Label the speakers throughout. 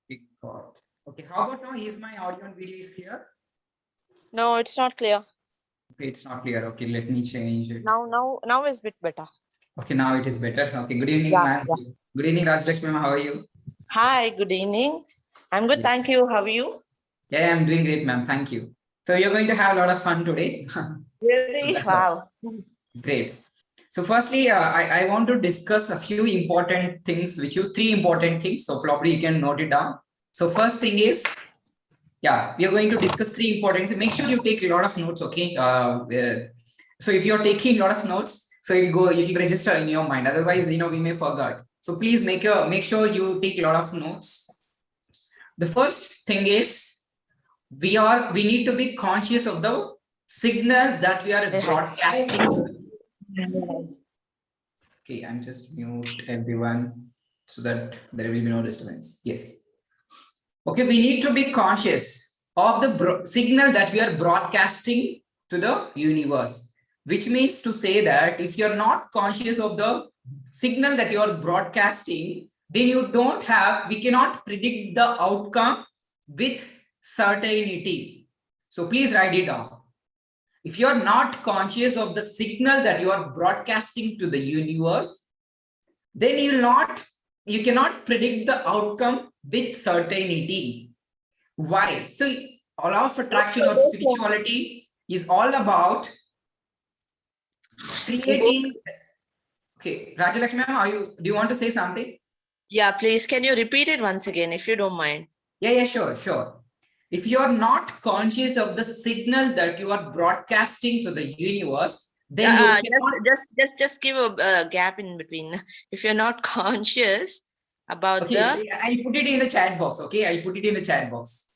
Speaker 1: Record. Okay, how about now? Is my audio and video is clear?
Speaker 2: No, it's not clear.
Speaker 1: Okay, it's not clear. Okay, let me change it.
Speaker 2: Now is bit better.
Speaker 1: Okay, now it is better. Okay, good evening,
Speaker 2: Yeah,
Speaker 1: ma'am.
Speaker 2: yeah.
Speaker 1: Good evening, Rajlakshmi ma'am. How are you?
Speaker 2: Hi, good evening. I'm good,
Speaker 1: Yeah.
Speaker 2: thank you. How are you?
Speaker 1: Yeah, I'm doing great, ma'am. Thank you. So you're going to have a lot of fun today. So
Speaker 2: Really?
Speaker 1: that's all.
Speaker 2: Wow.
Speaker 1: Great. So firstly, I want to discuss a few important things with you, three important things. So probably you can note it down. So first thing is, yeah, we are going to discuss three important things. Make sure you take a lot of notes, okay? So if you're taking a lot of notes, so it'll register in your mind. Otherwise, we may forget. So please make sure you take a lot of notes. The first thing is we need to be conscious of the signal that we are broadcasting. Okay, I'm just mute everyone so that there will be no disturbance. Yes. Okay, we need to be conscious of the signal that we are broadcasting to the universe, which means to say that if you're not conscious of the signal that you are broadcasting, then we cannot predict the outcome with certainty. So please write it down. If you are not conscious of the signal that you are broadcasting to the universe, then you cannot predict the outcome with certainty. Why? So law of attraction or spirituality is all about creating. Okay, Rajalakshmi ma'am, do you want to say something?
Speaker 2: Yeah, please, can you repeat it once again if you don't mind?
Speaker 1: Yeah, sure. If you are not conscious of the signal that you are broadcasting to the universe, then you cannot.
Speaker 2: Just give a gap in between. If you're not conscious about
Speaker 1: Okay, I'll put it in the chat box. Okay, I'll put it in the chat box.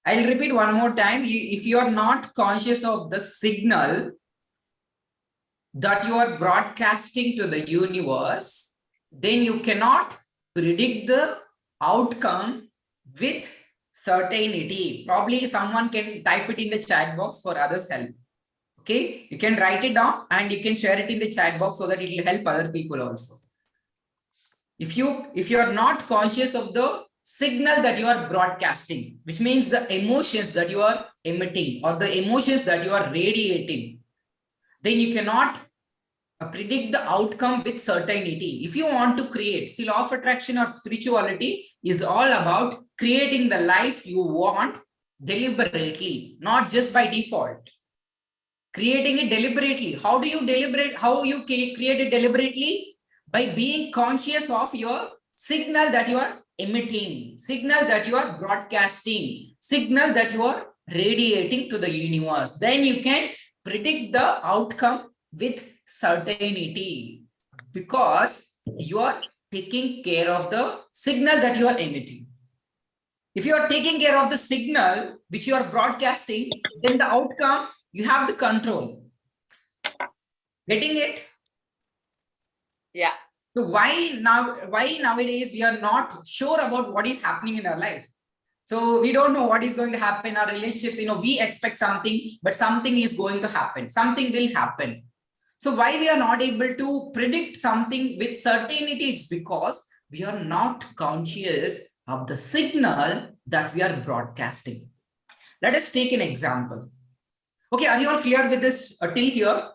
Speaker 1: I'll repeat one more time. If you are not conscious of the signal that you are broadcasting to the universe, then you cannot predict the outcome with certainty. Probably someone can type it in the chat box for others' help. Okay, you can write it down and you can share it in the chat box so that it will help other people also. If you are not conscious of the signal that you are broadcasting, which means the emotions that you are emitting or the emotions that you are radiating, then you cannot predict the outcome with certainty. If you want to create, see, law of attraction or spirituality is all about creating the life you want deliberately, not just by default. Creating it deliberately. How do you create it deliberately? By being conscious of your signal that you are emitting, signal that you are broadcasting, signal that you are radiating to the universe. Then you can predict the outcome with certainty because you are taking care of the signal that you are emitting. If you are taking care of the signal which you are broadcasting, then the outcome you have the control. Getting it?
Speaker 2: Yeah.
Speaker 1: So why nowadays we are not sure about what is happening in our life? So we don't know what is going to happen in our relationships. We expect something, but something is going to happen. Something will happen. So why we are not able to predict something with certainty? It's because we are not conscious of the signal that we are broadcasting. Let us take an example. Okay, are you all clear with this till here?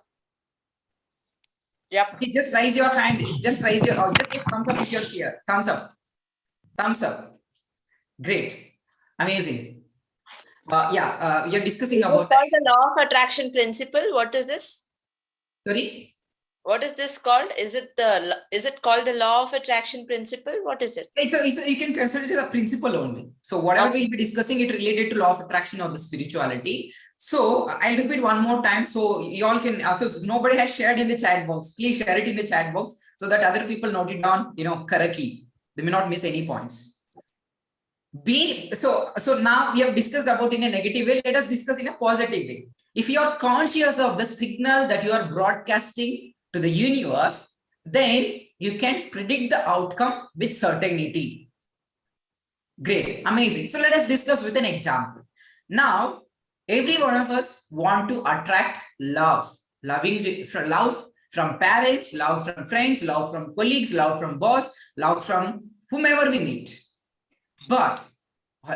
Speaker 2: Yep.
Speaker 1: Okay, just raise your hand. Just give thumbs up if you're clear. Thumbs up. Thumbs up. Great. Amazing. We are discussing about
Speaker 2: the law of attraction principle. What is this?
Speaker 1: Sorry?
Speaker 2: What is this called? Is it called the law of attraction principle? What is it?
Speaker 1: You can consider it as a principle only. So whatever we'll be discussing it related to law of attraction or the spirituality. So I'll repeat one more time. So you all can, so nobody has shared in the chat box. Please share it in the chat box so that other people note it down, correctly. They may not miss any points. So now we have discussed about in a negative way. Let us discuss in a positive way. If you are conscious of the signal that you are broadcasting to the universe, then you can predict the outcome with certainty. Great, amazing. So let us discuss with an example. Now, every one of us want to attract love, love from parents, love from friends, love from colleagues, love from boss, love from whomever we meet. But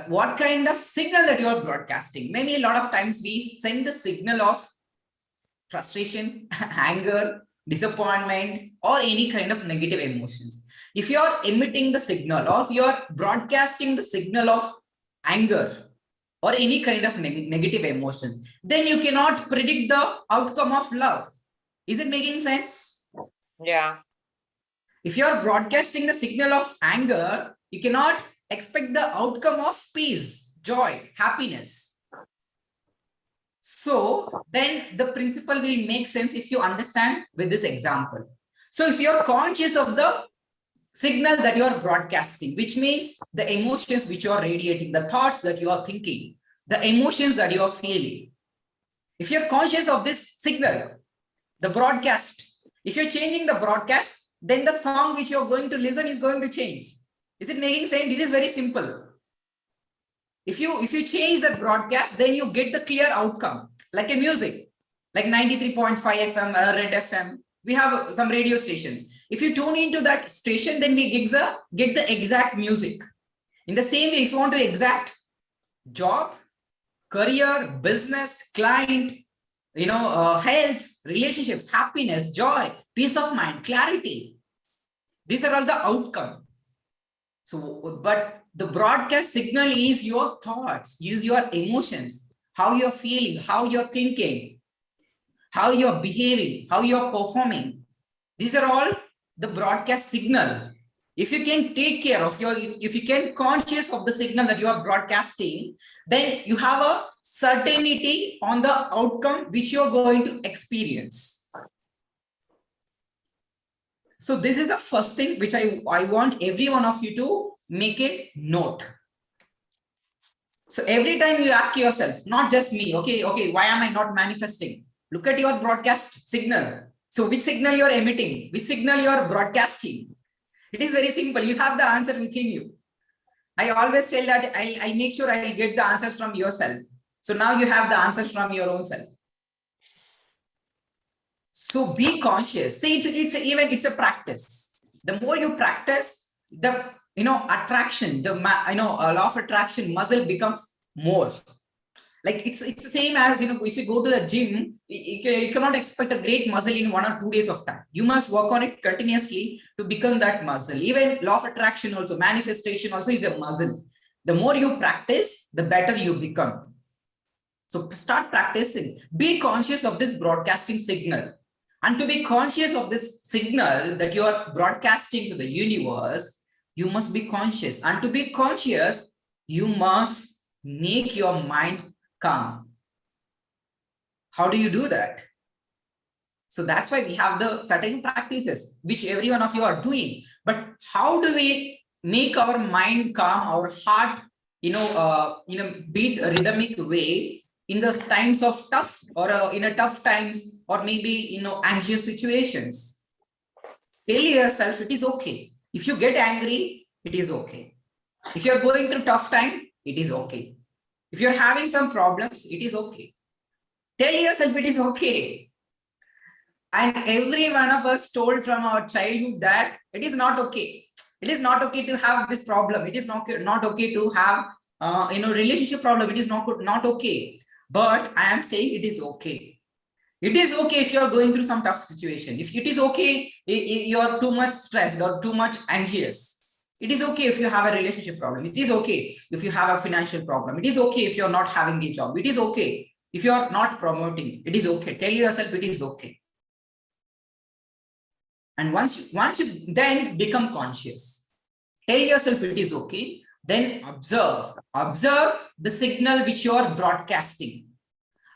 Speaker 1: what kind of signal that you are broadcasting? Maybe a lot of times we send the signal of frustration, anger, disappointment, or any kind of negative emotions. If you are emitting the signal, or if you are broadcasting the signal of anger or any kind of negative emotion, then you cannot predict the outcome of love. Is it making sense?
Speaker 2: Yeah.
Speaker 1: If you are broadcasting the signal of anger, you cannot expect the outcome of peace, joy, happiness. So then the principle will make sense if you understand with this example. So if you're conscious of the signal that you're broadcasting, which means the emotions which you're radiating, the thoughts that you are thinking, the emotions that you're feeling. If you're conscious of this signal, the broadcast, if you're changing the broadcast, then the song which you're going to listen is going to change. Is it making sense? It is very simple. If you change the broadcast, then you get the clear outcome, like a music, like 93.5 FM, Red FM. We have some radio station. If you tune into that station, then we get the exact music. In the same way, if you want to exact job, career, business, client, health, relationships, happiness, joy, peace of mind, clarity. These are all the outcome. So, but the broadcast signal is your thoughts, is your emotions, how you're feeling, how you're thinking, how you're behaving, how you're performing. These are all the broadcast signal. If you can take care of if you can conscious of the signal that you are broadcasting, then you have a certainty on the outcome which you're going to experience. So this is the first thing which I want every one of you to make it note. So every time you ask yourself, not just me, okay, why am I not manifesting? Look at your broadcast signal. So which signal you're emitting, which signal you're broadcasting? It is very simple. You have the answer within you. I always tell that I'll make sure I'll get the answers from yourself. So now you have the answers from your own self. So be conscious. See, it's a practice. The more you practice, the attraction, the law of attraction muscle becomes more. Like it's the same as if you go to the gym, you cannot expect a great muscle in 1 or 2 days of time. You must work on it continuously to become that muscle. Even law of attraction also, manifestation also is a muscle. The more you practice, the better you become. So start practicing. Be conscious of this broadcasting signal. And to be conscious of this signal that you are broadcasting to the universe, you must be conscious. And to be conscious, you must make your mind calm. How do you do that? So that's why we have the certain practices which every one of you are doing. But how do we make our mind calm, our heart, beat a rhythmic way in the times of tough or in a tough times, or maybe anxious situations? Tell yourself it is okay. If you get angry, it is okay. If you're going through tough time, it is okay. If you're having some problems, it is okay. Tell yourself it is okay. And every one of us told from our childhood that it is not okay. It is not okay to have this problem. It is not okay to have relationship problem. It is not okay. But I am saying it is okay. It is okay if you are going through some tough situation. If it is okay, you are too much stressed or too much anxious. It is okay if you have a relationship problem. It is okay if you have a financial problem. It is okay if you're not having a job. It is okay if you are not promoting. It is okay. Tell yourself it is okay. And once you then become conscious, tell yourself it is okay, then observe the signal which you are broadcasting.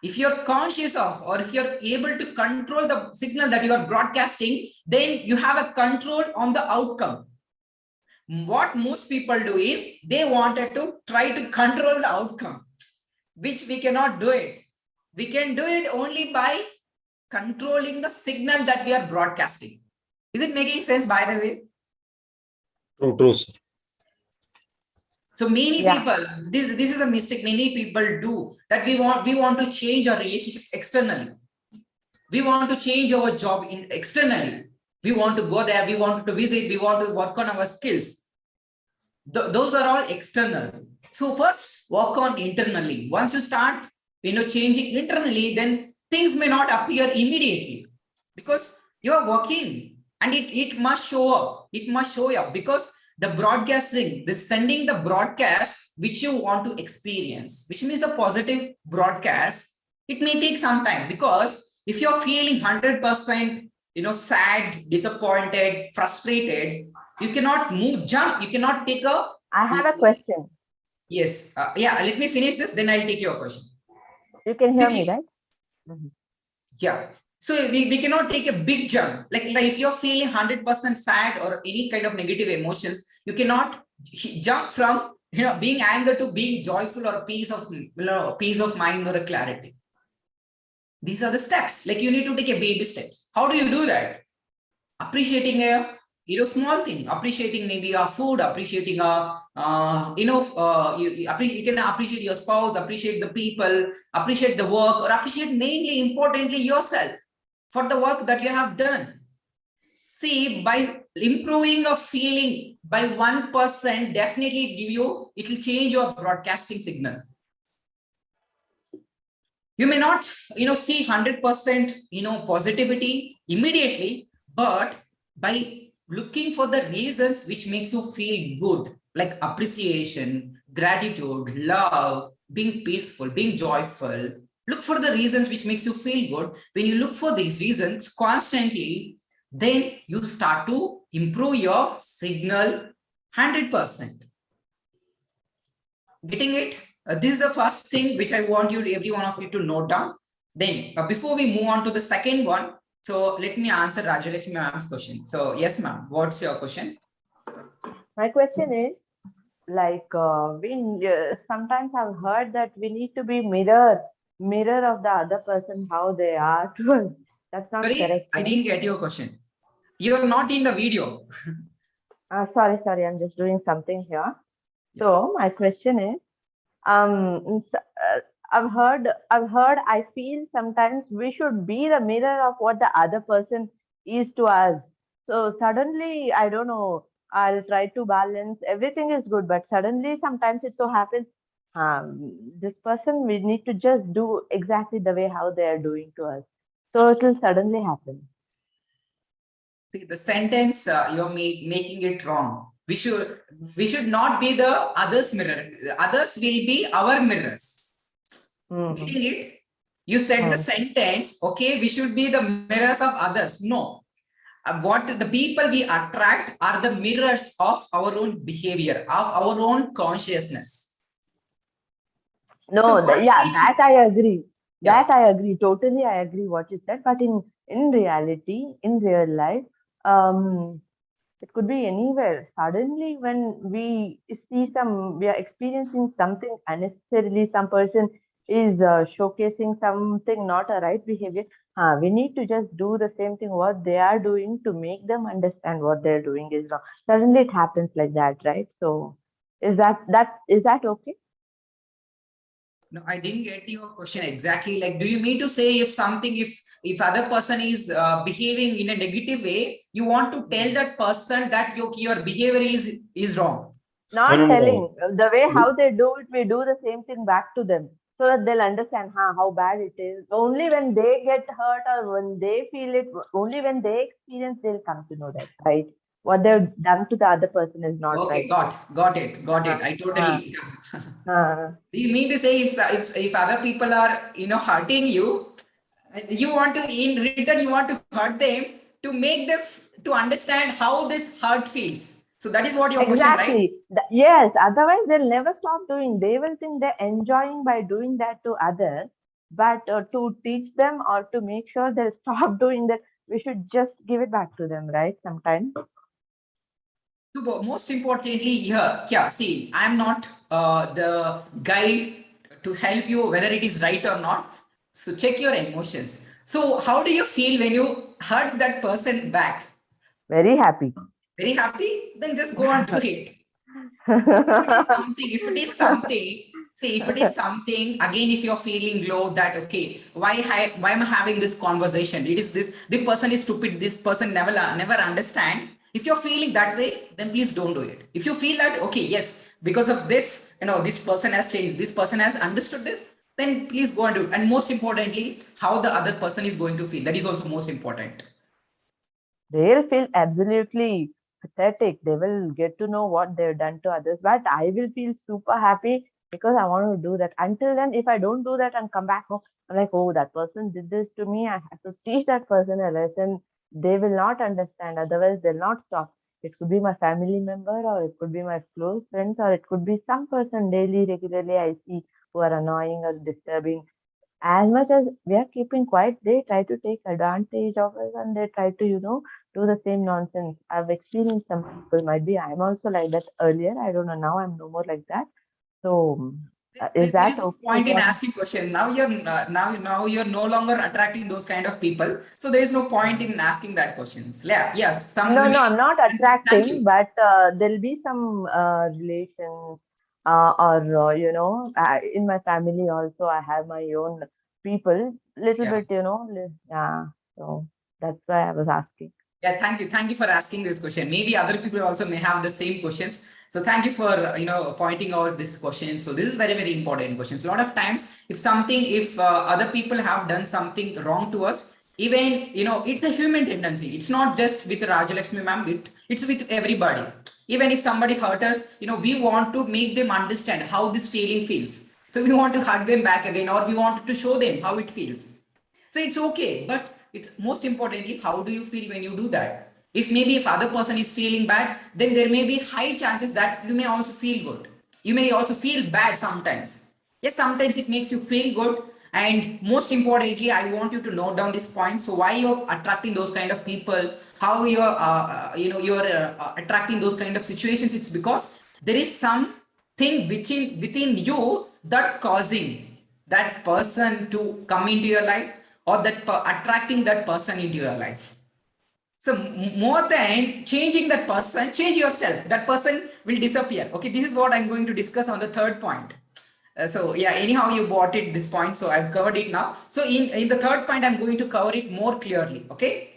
Speaker 1: If you're conscious of, or if you're able to control the signal that you are broadcasting, then you have a control on the outcome. What most people do is they wanted to try to control the outcome, which we cannot do it. We can do it only by controlling the signal that we are broadcasting. Is it making sense, by the way?
Speaker 3: True, sir.
Speaker 1: So many people, this is a mistake many people do, that we want to change our relationships externally. We want to change our job externally. We want to go there, we want to visit, we want to work on our skills. those are all external. So first work on internally. Once you start, changing internally, then things may not appear immediately because you're working and it must show up. It must show up because the broadcasting, the sending the broadcast which you want to experience, which means a positive broadcast, it may take some time because if you're feeling 100%, sad, disappointed, frustrated, you cannot jump, you cannot take a.
Speaker 4: I have a question.
Speaker 1: Yes. Yeah, let me finish this, then I'll take your question.
Speaker 4: You can hear me, right?
Speaker 1: Yeah. So we cannot take a big jump. Like if you're feeling 100% sad or any kind of negative emotions, you cannot jump from being anger to being joyful or peace of mind or a clarity. These are the steps. Like you need to take a baby steps. How do you do that? Appreciating a small thing, appreciating maybe a food, appreciating you can appreciate your spouse, appreciate the people, appreciate the work, or appreciate mainly importantly yourself for the work that you have done. See, by improving a feeling by 1%, definitely it will change your broadcasting signal. You may not, see 100%, positivity immediately, but by looking for the reasons which makes you feel good, like appreciation, gratitude, love, being peaceful, being joyful, look for the reasons which makes you feel good. When you look for these reasons constantly, then you start to improve your signal 100%. Getting it? This is the first thing which I want every one of you to note down. Then before we move on to the second one, so let me answer Rajalakshmi ma'am's question. So yes, ma'am, what's your question?
Speaker 4: My question is, like sometimes I've heard that we need to be mirror of the other person, how they are to us. That's not correct.
Speaker 1: I didn't get your question. You're not in the video.
Speaker 4: Sorry, I'm just doing something here. So my question is, I've heard, I feel sometimes we should be the mirror of what the other person is to us. So suddenly, I don't know, I'll try to balance, everything is good, but suddenly sometimes it so happens, this person, we need to just do exactly the way how they are doing to us. So it will suddenly happen.
Speaker 1: See, the sentence, you're making it wrong. We should not be the others' mirror. Others will be our mirrors. Getting it? You said the sentence, okay, we should be the mirrors of others. No. What the people we attract are the mirrors of our own behavior, of our own consciousness.
Speaker 4: No,
Speaker 1: So
Speaker 4: that I agree.
Speaker 1: Yeah.
Speaker 4: That I agree. Totally, I agree what you said. But in reality, in real life, it could be anywhere. Suddenly, when we are experiencing something unnecessarily, some person is showcasing something not a right behavior. We need to just do the same thing what they are doing to make them understand what they're doing is wrong. Suddenly, it happens like that, right? So, is that okay?
Speaker 1: No, I didn't get your question exactly. Like, do you mean to say if other person is behaving in a negative way, you want to tell that person that your behavior is wrong?
Speaker 4: Not
Speaker 3: No.
Speaker 4: telling. The way how they do it, we do the same thing back to them, so that they'll understand how bad it is. Only when they get hurt or when they feel it, only when they experience, they'll come to know that, right? What they've done to the other person is not
Speaker 1: Okay,
Speaker 4: right.
Speaker 1: got it. I totally. Do you mean to say if other people are hurting you, you want to in return you want to hurt them to make them to understand how this hurt feels? So that is what your question, right?
Speaker 4: Exactly. Yes. Otherwise, they'll never stop doing. They will think they're enjoying by doing that to others. But to teach them or to make sure they'll stop doing that, we should just give it back to them, right? Sometimes.
Speaker 1: So most importantly here, see, I'm not the guide to help you whether it is right or not. So check your emotions. So how do you feel when you hurt that person back?
Speaker 4: Very happy.
Speaker 1: Very happy? Then just go on to it. If it is something, again, if you're feeling low that, okay, why am I having this conversation? The person is stupid. This person never understand. If you're feeling that way, then please don't do it. If you feel that, okay, yes, because of this, this person has changed, this person has understood this, then please go and do it. And most importantly, how the other person is going to feel. That is also most important.
Speaker 4: They'll feel absolutely pathetic. They will get to know what they've done to others, but I will feel super happy because I want to do that. Until then, if I don't do that and come back home, I'm like, oh, that person did this to me. I have to teach that person a lesson. They will not understand. Otherwise, they'll not stop. It could be my family member, or it could be my close friends, or it could be some person daily, regularly I see who are annoying or disturbing. As much as we are keeping quiet, they try to take advantage of us and they try to, do the same nonsense. I've experienced some people, might be I'm also like that earlier. I don't know. Now I'm no more like that. So, is
Speaker 1: There
Speaker 4: that
Speaker 1: is no
Speaker 4: okay?
Speaker 1: point in asking question. Now you're no longer attracting those kind of people. So there is no point in asking that questions. Yeah, yes.
Speaker 4: No, no, I'm not
Speaker 1: Thank
Speaker 4: attracting,
Speaker 1: you.
Speaker 4: but there'll be some relations or, in my family also, I have my own people, little
Speaker 1: Yeah.
Speaker 4: bit, yeah. So that's why I was asking.
Speaker 1: Yeah, thank you. Thank you for asking this question. Maybe other people also may have the same questions. So thank you for pointing out this question. So this is very, very important questions. A lot of times, if other people have done something wrong to us, even it's a human tendency. It's not just with Rajalakshmi ma'am. It's with everybody. Even if somebody hurt us, we want to make them understand how this feeling feels. So we want to hug them back again, or we want to show them how it feels. So it's okay, but it's most importantly, how do you feel when you do that? If other person is feeling bad, then there may be high chances that you may also feel good. You may also feel bad sometimes. Yes, sometimes it makes you feel good. And most importantly, I want you to note down this point. So why you're attracting those kind of people, how you're attracting those kind of situations, it's because there is something within you that causing that person to come into your life, or that attracting that person into your life. So more than changing that person, change yourself. That person will disappear. Okay, this is what I'm going to discuss on the third point. So yeah, anyhow you brought it this point, so I've covered it now. So in the third point, I'm going to cover it more clearly. Okay,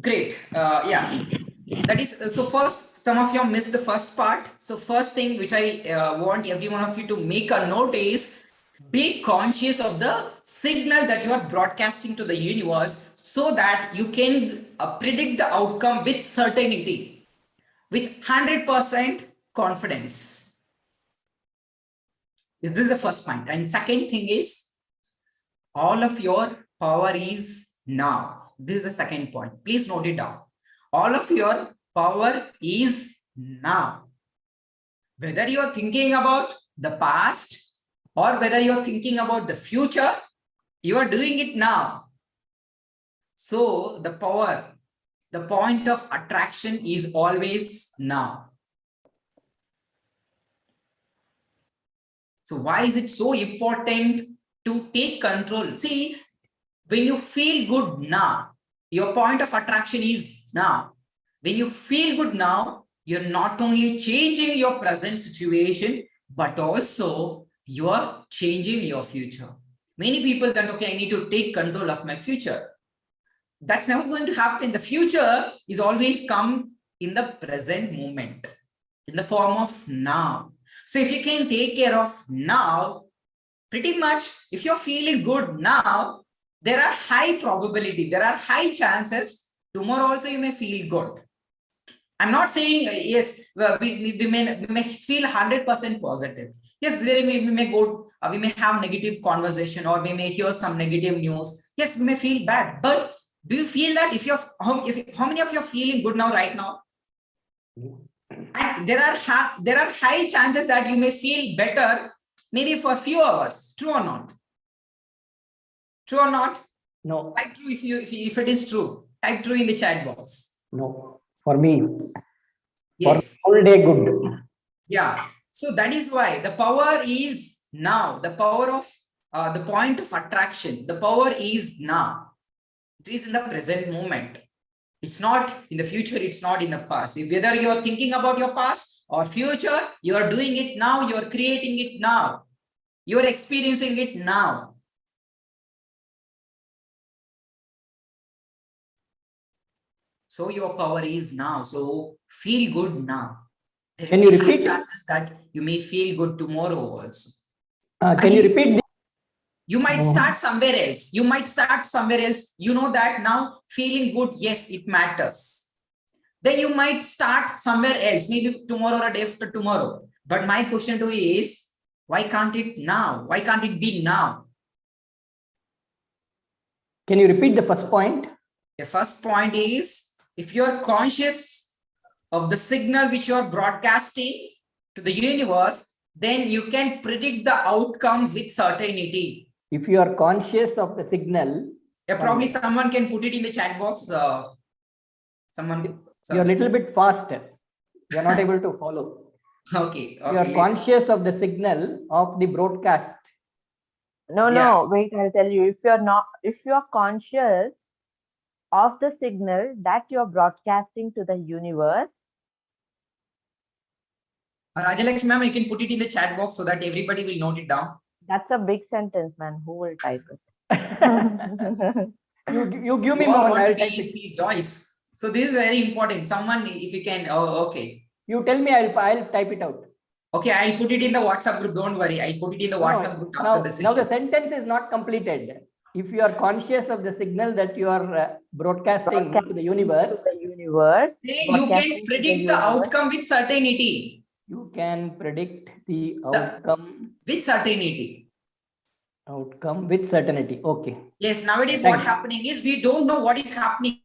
Speaker 1: great. Yeah, that is so. First, some of you missed the first part. So first thing which I want every one of you to make a note is, be conscious of the signal that you are broadcasting to the universe, so that you can predict the outcome with certainty, with 100% confidence. This is the first point. And second thing is, all of your power is now. This is the second point. Please note it down. All of your power is now. Whether you're thinking about the past or whether you're thinking about the future, you are doing it now. So the power, the point of attraction is always now. So why is it so important to take control? See, when you feel good now, your point of attraction is now. When you feel good now, you're not only changing your present situation, but also you're changing your future. Many people think, okay, I need to take control of my future. That's never going to happen. The future is always come in the present moment, in the form of now. So if you can take care of now, pretty much, if you're feeling good now, there are high probability, there are high chances tomorrow also you may feel good. I'm not saying yes, we may feel 100% positive. Yes, we may have negative conversation, or we may hear some negative news. Yes, we may feel bad, but do you feel that how many of you are feeling good now, right now? And there are high chances that you may feel better maybe for a few hours. True or not? True or not?
Speaker 5: No.
Speaker 1: Type true if it is true. Type true in the chat box.
Speaker 5: No. For me.
Speaker 1: Yes.
Speaker 5: For full day good.
Speaker 1: Yeah. So that is why the power is now. The power of the point of attraction. The power is now. It is in the present moment. It's not in the future. It's not in the past. If whether you are thinking about your past or future, you are doing it now. You are creating it now. You are experiencing it now. So your power is now. So feel good now. There
Speaker 5: Can
Speaker 1: will
Speaker 5: you
Speaker 1: be high
Speaker 5: repeat?
Speaker 1: chances that you may feel good tomorrow also.
Speaker 5: Can you repeat this?
Speaker 1: You might
Speaker 5: No.
Speaker 1: start somewhere else. You might start somewhere else. You know that now feeling good, yes, it matters. Then you might start somewhere else, maybe tomorrow or a day after tomorrow. But my question to you is, why can't it now? Why can't it be now?
Speaker 5: Can you repeat the first point?
Speaker 1: The first point is, if you're conscious of the signal which you're broadcasting to the universe, then you can predict the outcome with certainty.
Speaker 5: If you are conscious of the signal,
Speaker 1: Yeah, probably someone can put it in the chat box. Someone.
Speaker 5: you're a little bit fast. You are not able to follow.
Speaker 1: Okay.
Speaker 5: You are conscious of the signal of the broadcast.
Speaker 4: No, no, wait, I'll tell you. If you're conscious of the signal that you're broadcasting to the universe.
Speaker 1: Rajalakshmi ma'am, you can put it in the chat box so that everybody will note it down.
Speaker 4: That's a big sentence, man. Who will type it?
Speaker 5: You give me
Speaker 1: You all
Speaker 5: more.
Speaker 1: want
Speaker 5: I'll
Speaker 1: to
Speaker 5: type
Speaker 1: be
Speaker 5: it.
Speaker 1: these joys. So this is very important. Someone, if you can, okay.
Speaker 5: You tell me, I'll type it out.
Speaker 1: Okay, I'll put it in the WhatsApp group. Don't worry. I'll put it in the WhatsApp group after the session.
Speaker 5: Now the sentence is not completed. If you are conscious of the signal that you are broadcasting to the universe,
Speaker 1: then you can predict the outcome with certainty.
Speaker 5: You can predict the outcome
Speaker 1: with certainty.
Speaker 5: Outcome with certainty. Okay.
Speaker 1: Yes. Nowadays, what's happening is we don't know what is happening.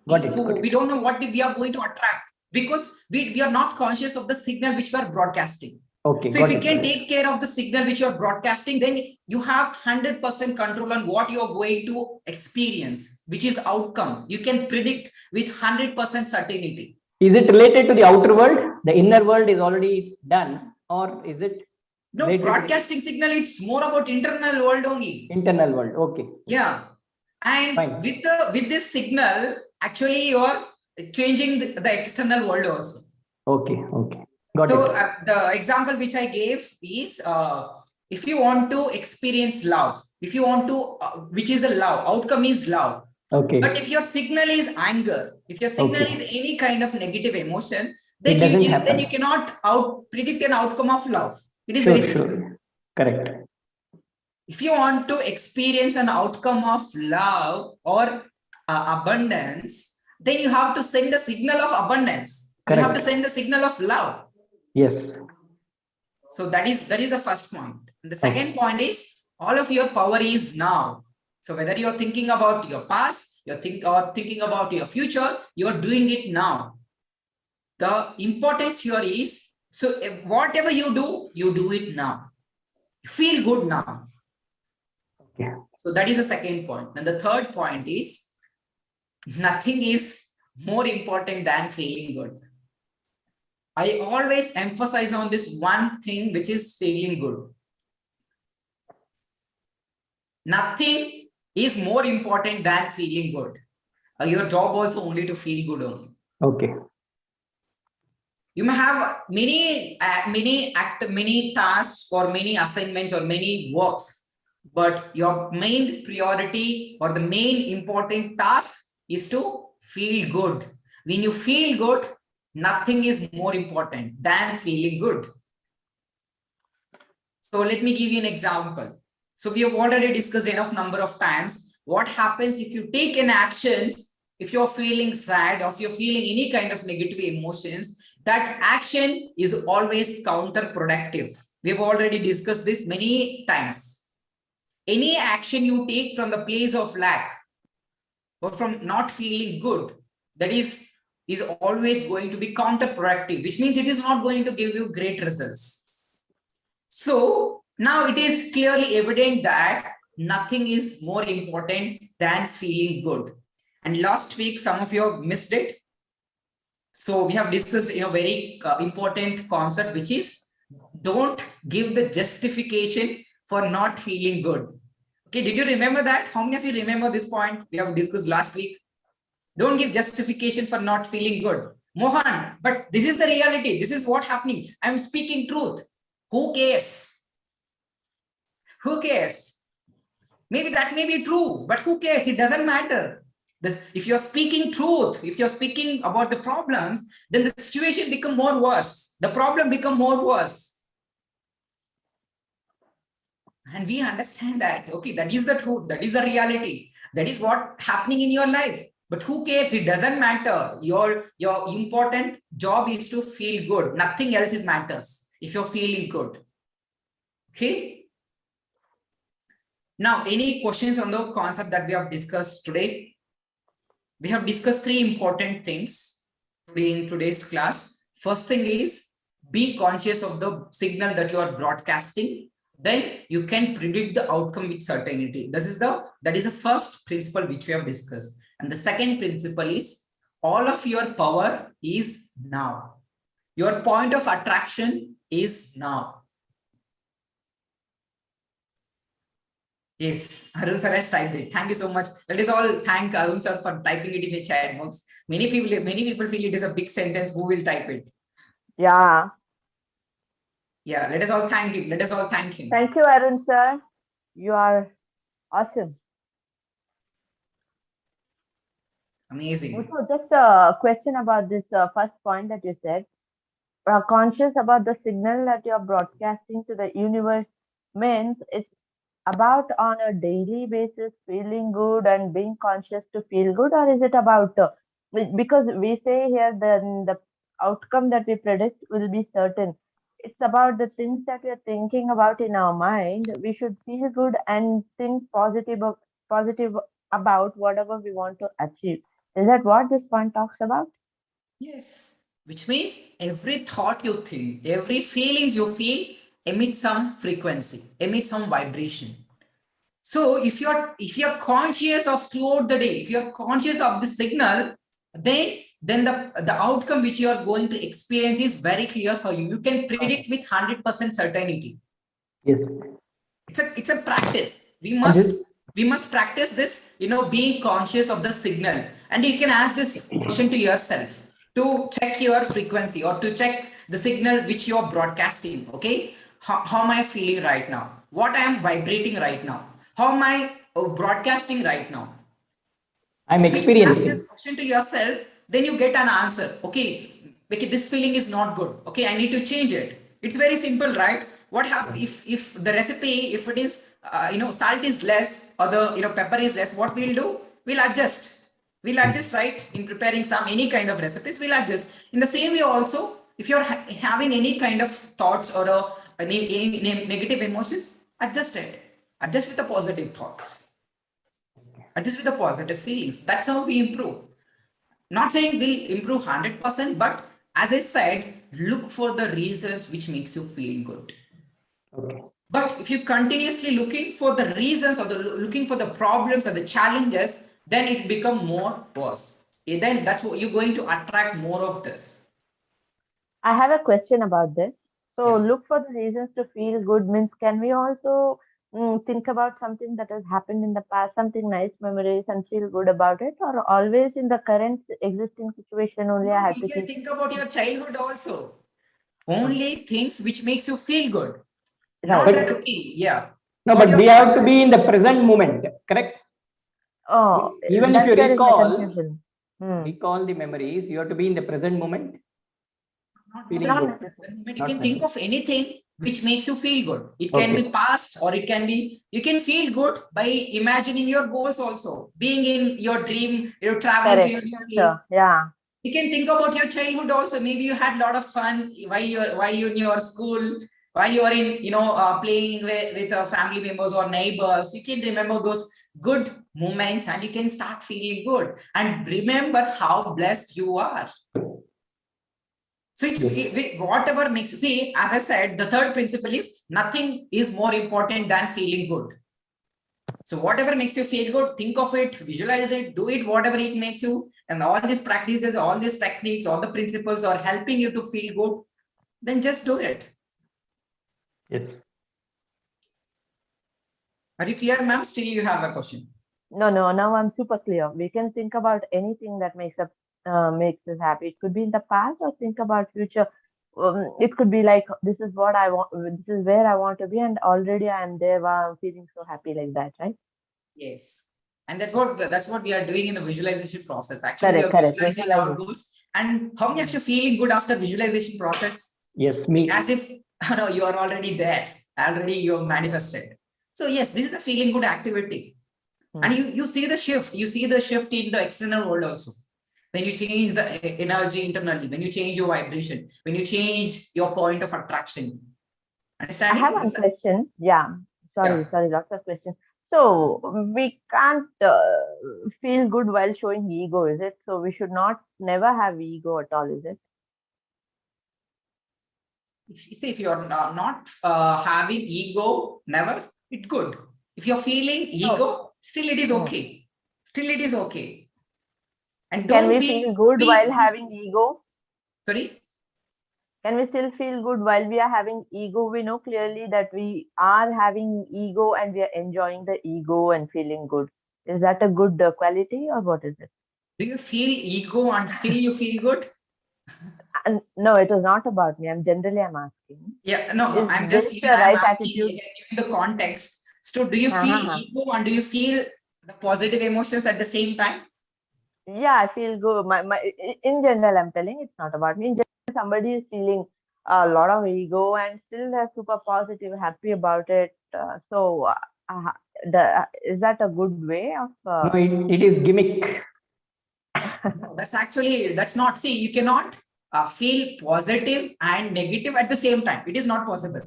Speaker 1: We don't know what we are going to attract because we are not conscious of the signal which we are broadcasting.
Speaker 5: Okay.
Speaker 1: So if you can take care of the signal which you are broadcasting, then you have 100% control on what you are going to experience, which is outcome. You can predict with 100% certainty.
Speaker 5: Is it related to the outer world? The inner world is already done, or is it?
Speaker 1: No, broadcasting signal, it's more about internal world only.
Speaker 5: Internal world. Okay.
Speaker 1: Yeah. And
Speaker 5: fine.
Speaker 1: with this signal, actually you are changing the external world also.
Speaker 5: Okay. Okay. Got
Speaker 1: so
Speaker 5: it.
Speaker 1: The example which I gave is if you want to experience love, if you want to, which is a love, outcome is love.
Speaker 5: Okay.
Speaker 1: But if your signal is anger, if your signal is any kind of negative emotion, then you cannot predict an outcome of love. It is very simple.
Speaker 5: Sure. Correct.
Speaker 1: If you want to experience an outcome of love or abundance, then you have to send the signal of abundance.
Speaker 5: Correct.
Speaker 1: You have to send the signal of love.
Speaker 5: Yes.
Speaker 1: So that is the first point. And the second point is all of your power is now. So whether you're thinking about your past, you're thinking about your future, you're doing it now. The importance here is, so whatever you do it now. Feel good now.
Speaker 5: Okay.
Speaker 1: So that is the second point. And the third point is, nothing is more important than feeling good. I always emphasize on this one thing, which is feeling good. Nothing is more important than feeling good. Your job also only to feel good only.
Speaker 5: Okay.
Speaker 1: You may have many tasks or many assignments or many works, but your main priority or the main important task is to feel good. When you feel good, nothing is more important than feeling good. So let me give you an example. So we have already discussed enough number of times what happens if you take an actions, if you're feeling sad or if you're feeling any kind of negative emotions, that action is always counterproductive. We have already discussed this many times. Any action you take from the place of lack or from not feeling good, that is always going to be counterproductive, which means it is not going to give you great results. So now it is clearly evident that nothing is more important than feeling good. And last week, some of you have missed it. So we have discussed a very important concept, which is don't give the justification for not feeling good. Okay, did you remember that? How many of you remember this point we have discussed last week? Don't give justification for not feeling good. Mohan, but this is the reality. This is what's happening. I'm speaking truth. Who cares? Who cares? Maybe that may be true, but who cares? It doesn't matter. If you're speaking truth, if you're speaking about the problems, then the situation become more worse. The problem become more worse. And we understand that, okay, that is the truth, that is the reality, that is what happening in your life. But who cares? It doesn't matter. Your important job is to feel good. Nothing else it matters if you're feeling good. Okay. Now, any questions on the concept that we have discussed today? We have discussed 3 important things in today's class. First thing is be conscious of the signal that you are broadcasting. Then you can predict the outcome with certainty. That is the first principle which we have discussed. And the second principle is all of your power is now. Your point of attraction is now. Yes, Arun sir has typed it. Thank you so much. Let us all thank Arun sir for typing it in the chat box. Many people feel it is a big sentence. Who will type it?
Speaker 4: Yeah.
Speaker 1: Yeah, let us all thank him. Let us all thank him.
Speaker 4: Thank you, Arun sir. You are awesome.
Speaker 1: Amazing.
Speaker 4: Also, just a question about this first point that you said. Conscious about the signal that you're broadcasting to the universe means it's about on a daily basis feeling good and being conscious to feel good, or is it about because we say here then the outcome that we predict will be certain. It's about the things that we're thinking about in our mind. We should feel good and think positive about whatever we want to achieve. Is that what this point talks about?
Speaker 1: Yes, which means every thought you think, every feelings you feel emit some frequency, emit some vibration. So if you're conscious of throughout the day, if you're conscious of the signal, then the outcome which you are going to experience is very clear for you. You can predict with 100% certainty.
Speaker 5: Yes.
Speaker 1: It's a practice. We must practice this, being conscious of the signal. And you can ask this question to yourself to check your frequency or to check the signal which you are broadcasting. Okay, how am I feeling right now? What I am vibrating right now? How am I broadcasting right now?
Speaker 5: I'm experiencing.
Speaker 1: If you ask this question to yourself, then you get an answer. Okay, this feeling is not good. Okay, I need to change it. It's very simple, right? What happens if the recipe, if it is salt is less or the pepper is less, what we'll do? We'll adjust. We'll adjust, right? In preparing any kind of recipes, we'll adjust. In the same way also, if you're having any kind of thoughts or any negative emotions, adjust it. Adjust with the positive thoughts. Adjust with the positive feelings. That's how we improve. Not saying we'll improve 100%, but as I said, look for the reasons which makes you feel good.
Speaker 5: Okay.
Speaker 1: But if you continuously looking for the reasons or looking for the problems or the challenges, then it become more worse. Then that's what you're going to attract more of this.
Speaker 4: I have a question about this. So
Speaker 1: Yeah.
Speaker 4: look for the reasons to feel good means can we also think about something that has happened in the past, something nice memories and feel good about it, or always in the current existing situation only I have to
Speaker 1: You can
Speaker 4: keep.
Speaker 1: think about your childhood also. Only things which makes you feel good. Not
Speaker 4: Right.
Speaker 1: that okay, yeah.
Speaker 5: No, but we have to be in the present moment, correct?
Speaker 4: Oh,
Speaker 5: Even if
Speaker 4: that's
Speaker 5: you
Speaker 4: where is my
Speaker 5: recall
Speaker 4: confusion.
Speaker 5: the memories, you have to be in the present moment. Feeling
Speaker 1: Not
Speaker 5: good.
Speaker 1: present moment. You
Speaker 5: Not
Speaker 1: can think of anything which makes you feel good. It can
Speaker 5: Okay.
Speaker 1: be past or it can be, you can feel good by imagining your goals also. Being in your dream, you're traveling to your
Speaker 4: Correct.
Speaker 1: new place.
Speaker 4: Sure. Yeah.
Speaker 1: You can think about your childhood also. Maybe you had a lot of fun while you're in your school, while you are in, playing with family members or neighbors. You can remember those good moments and you can start feeling good. And remember how blessed you are. So whatever makes you see, as I said, the third principle is nothing is more important than feeling good. So whatever makes you feel good, think of it, visualize it, do it, whatever it makes you. And all these practices, all these techniques, all the principles are helping you to feel good. Then just do it.
Speaker 5: Yes.
Speaker 1: Are you clear, ma'am? Still you have a question.
Speaker 4: No, now I'm super clear. We can think about anything that makes us happy. It could be in the past or think about future. It could be like this is what I want. This is where I want to be, and already I am there. While I'm feeling so happy like that, right?
Speaker 1: Yes. And that's what we are doing in the visualization process. Actually, we are
Speaker 4: Correct.
Speaker 1: visualizing our goals. And how many of you feeling good after visualization process?
Speaker 5: Yes, me.
Speaker 1: As if no, you are already there, already you have manifested. So yes, this is a feeling good activity. And you see the shift. You see the shift in the external world also. When you change the energy internally, when you change your vibration, when you change your point of attraction. Understanding?
Speaker 4: I have one question. Yeah. Sorry, lots of questions. So we can't feel good while showing ego, is it? So we should never have ego at all, is it?
Speaker 1: If you're not having ego, never, it's good. If you're feeling ego, still it is okay. Still it is okay. And
Speaker 4: Can
Speaker 1: don't
Speaker 4: we
Speaker 1: be
Speaker 4: feel good while having ego?
Speaker 1: Sorry?
Speaker 4: Can we still feel good while we are having ego? We know clearly that we are having ego and we are enjoying the ego and feeling good. Is that a good quality or what is it?
Speaker 1: Do you feel ego and still you feel good?
Speaker 4: And no, it was not about me. I'm asking.
Speaker 1: Yeah, no,
Speaker 4: Is
Speaker 1: I'm
Speaker 4: this
Speaker 1: just
Speaker 4: the
Speaker 1: I'm
Speaker 4: right
Speaker 1: asking
Speaker 4: attitude?
Speaker 1: again, giving the context. So do you feel ego and do you feel the positive emotions at the same time?
Speaker 4: Yeah, I feel good. In general, I'm telling it's not about me. In general, somebody is feeling a lot of ego and still they're super positive, happy about it. Is that a good way of?
Speaker 5: No, it is gimmick.
Speaker 1: No, that's not. See, you cannot feel positive and negative at the same time. It is not possible.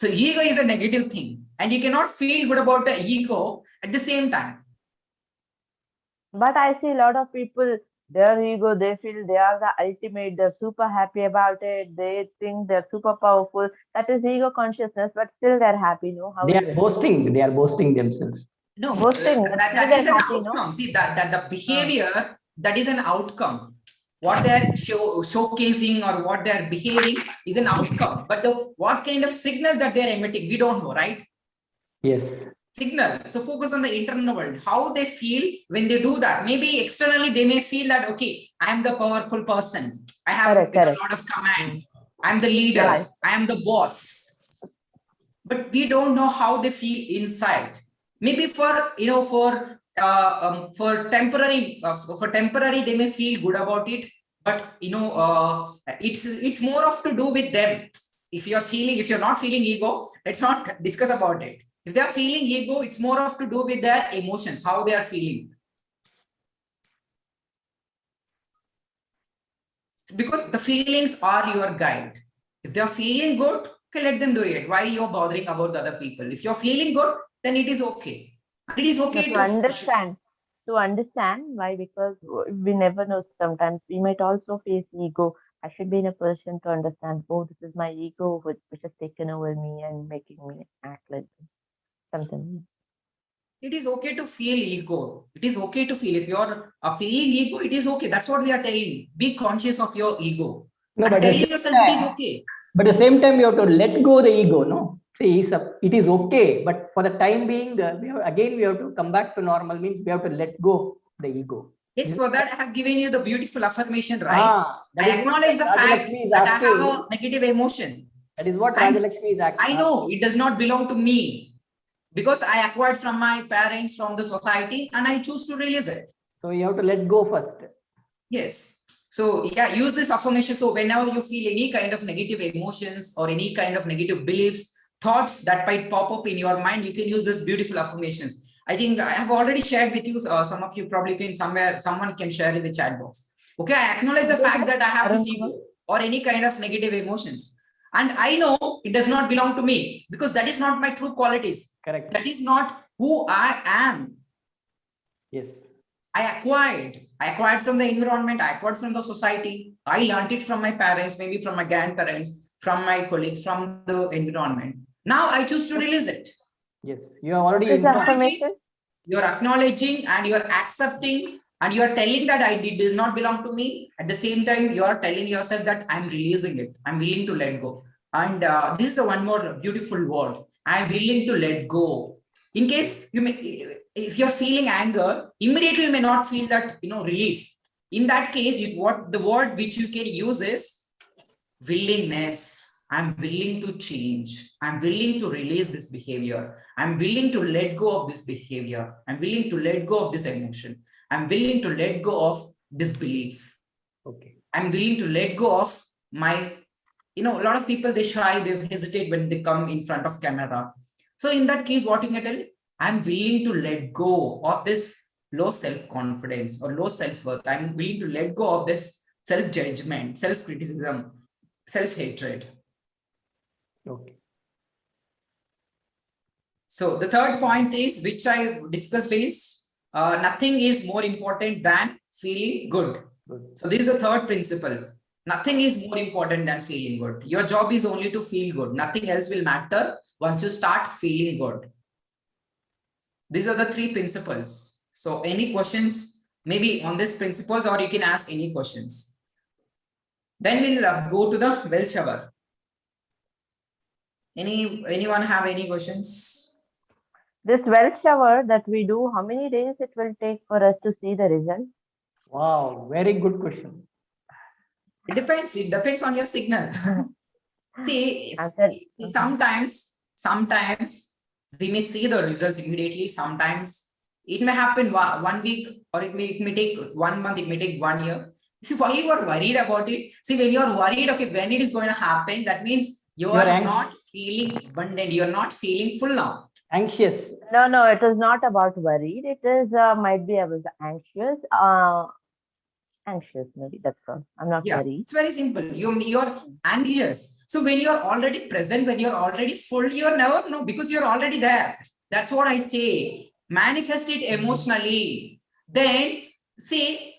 Speaker 1: So ego is a negative thing, and you cannot feel good about the ego at the same time.
Speaker 4: But I see a lot of people, their ego, they feel they are the ultimate, they're super happy about it, they think they're super powerful. That is ego consciousness, but still they're happy, no? How
Speaker 5: They
Speaker 4: is
Speaker 5: are
Speaker 4: it?
Speaker 5: boasting themselves.
Speaker 1: No,
Speaker 4: Boasting, but
Speaker 1: that
Speaker 4: still
Speaker 1: is
Speaker 4: they're
Speaker 1: an
Speaker 4: happy, no?
Speaker 1: outcome. See that the behavior that is an outcome. What they're showcasing or what they're behaving is an outcome. But what kind of signal that they're emitting, we don't know, right?
Speaker 5: Yes.
Speaker 1: Signal. So focus on the internal world, how they feel when they do that. Maybe externally they may feel that, okay, I am the powerful person. I have a lot of command. I'm the leader.
Speaker 4: Right.
Speaker 1: I am the boss. But we don't know how they feel inside. Maybe for temporary they may feel good about it, but it's more of to do with them. If you're not feeling ego, let's not discuss about it. If they are feeling ego, it's more of to do with their emotions, how they are feeling. Because the feelings are your guide. If they are feeling good, okay, let them do it. Why you're bothering about the other people? If you're feeling good, then it is okay. It is okay
Speaker 4: to understand why, because we never know. Sometimes we might also face ego. I should be in a position to understand, oh, this is my ego which has taken over me and making me act like something.
Speaker 1: It is okay to feel ego. It is okay to feel. If you're feeling ego, it is okay. That's what we are telling. Be conscious of your ego.
Speaker 5: No,
Speaker 1: but telling yourself it is okay.
Speaker 5: But at the same time, you have to let go the ego, no? See, it is okay, but for the time being, we have to come back to normal, means we have to let go the ego.
Speaker 1: Yes, for that, I have given you the beautiful affirmation, right? I acknowledge the fact that I have a negative emotion.
Speaker 5: That is what Rajalakshmi is asking.
Speaker 1: I know it does not belong to me because I acquired from my parents, from the society, and I choose to release it.
Speaker 5: So you have to let go first.
Speaker 1: Yes. So yeah, use this affirmation. So whenever you feel any kind of negative emotions or any kind of negative beliefs, thoughts that might pop up in your mind, you can use this beautiful affirmations. I think I have already shared with you. Some of you probably can someone can share in the chat box. Okay, I acknowledge the fact that I have this ego or any kind of negative emotions. And I know it does not belong to me because that is not my true qualities.
Speaker 5: Correct.
Speaker 1: That is not who I am.
Speaker 5: Yes.
Speaker 1: I acquired from the environment, I acquired from the society. I learned it from my parents, maybe from my grandparents, from my colleagues, from the environment. Now I choose to release it.
Speaker 5: Yes, you have already
Speaker 1: you're acknowledging and you're accepting and you're telling that it does not belong to me. At the same time, you're telling yourself that I'm releasing it. I'm willing to let go. And this is the one more beautiful word. I'm willing to let go. In case if you're feeling anger, immediately you may not feel that relief. In that case, what the word which you can use is willingness. I'm willing to change. I'm willing to release this behavior. I'm willing to let go of this behavior. I'm willing to let go of this emotion. I'm willing to let go of this belief.
Speaker 5: Okay.
Speaker 1: I'm willing to let go of my, a lot of people, they shy, they hesitate when they come in front of camera. So in that case, what you can tell, I'm willing to let go of this low self-confidence or low self-worth. I'm willing to let go of this self-judgment, self-criticism, self-hatred.
Speaker 5: Okay.
Speaker 1: So the third point is, which I discussed, is nothing is more important than feeling good.
Speaker 5: Good.
Speaker 1: So this is the third principle. Nothing is more important than feeling good. Your job is only to feel good. Nothing else will matter once you start feeling good. These are the three principles. So any questions maybe on these principles, or you can ask any questions. Then we'll go to the well shower. Anyone have any questions?
Speaker 4: This well shower that we do, how many days it will take for us to see the result?
Speaker 5: Wow, very good question.
Speaker 1: It depends. It depends on your signal. See, sometimes we may see the results immediately. Sometimes it may happen 1 week, or it may take 1 month, it may take 1 year. See, why you are worried about it? See, when you are worried, okay, when it is going to happen, that means you are not feeling abundant. You are not feeling full now.
Speaker 5: Anxious.
Speaker 4: No, it is not about worried. It is might be I was anxious. Anxious, maybe that's all. I'm not worried.
Speaker 1: It's very simple. You're anxious. So when you're already present, when you're already full, you're never know, because you're already there. That's what I say. Manifest it emotionally. Then see,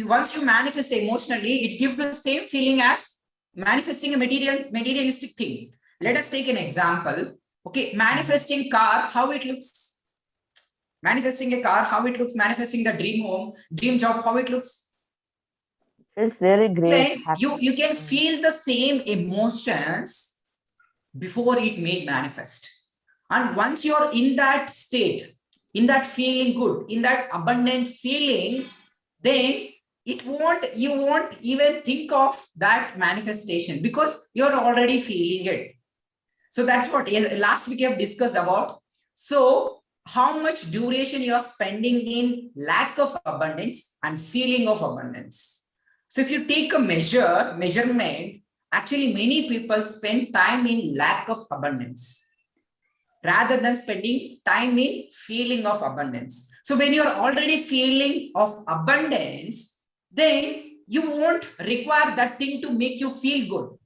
Speaker 1: once you manifest emotionally, it gives the same feeling as manifesting a materialistic thing. Let us take an example. Okay, manifesting car, how it looks. Manifesting a car, how it looks. Manifesting the dream home, dream job, how it looks.
Speaker 4: It's really great.
Speaker 1: Then you can feel the same emotions before it made manifest. And once you're in that state, in that feeling good, in that abundant feeling, then you won't even think of that manifestation, because you're already feeling it. So that's what last week I have discussed about. So how much duration you are spending in lack of abundance and feeling of abundance. So if you take a measurement, actually many people spend time in lack of abundance rather than spending time in feeling of abundance. So when you're already feeling of abundance, then you won't require that thing to make you feel good.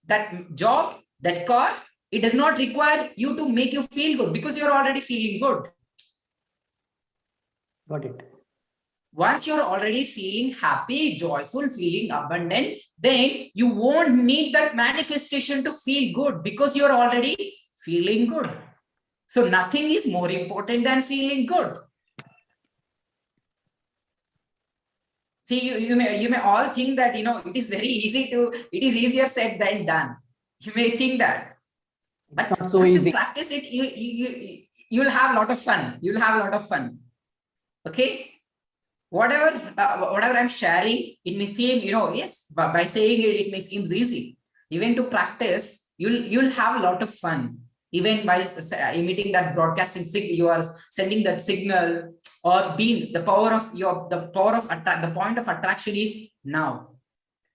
Speaker 1: That job, that car, it does not require you to make you feel good, because you're already feeling good.
Speaker 5: Got it.
Speaker 1: Once you're already feeling happy, joyful, feeling abundant, then you won't need that manifestation to feel good, because you're already feeling good. So nothing is more important than feeling good. See, you may all think that, it is very easy it is easier said than done. You may think that. But
Speaker 5: so
Speaker 1: once
Speaker 5: easy.
Speaker 1: you practice it, you'll have a lot of fun. You'll have a lot of fun. Okay? Whatever I'm sharing, it may seem, yes, but by saying it may seem easy. Even to practice, you'll have a lot of fun. Even while emitting that broadcasting signal, you are sending that signal, or being the point of attraction is now.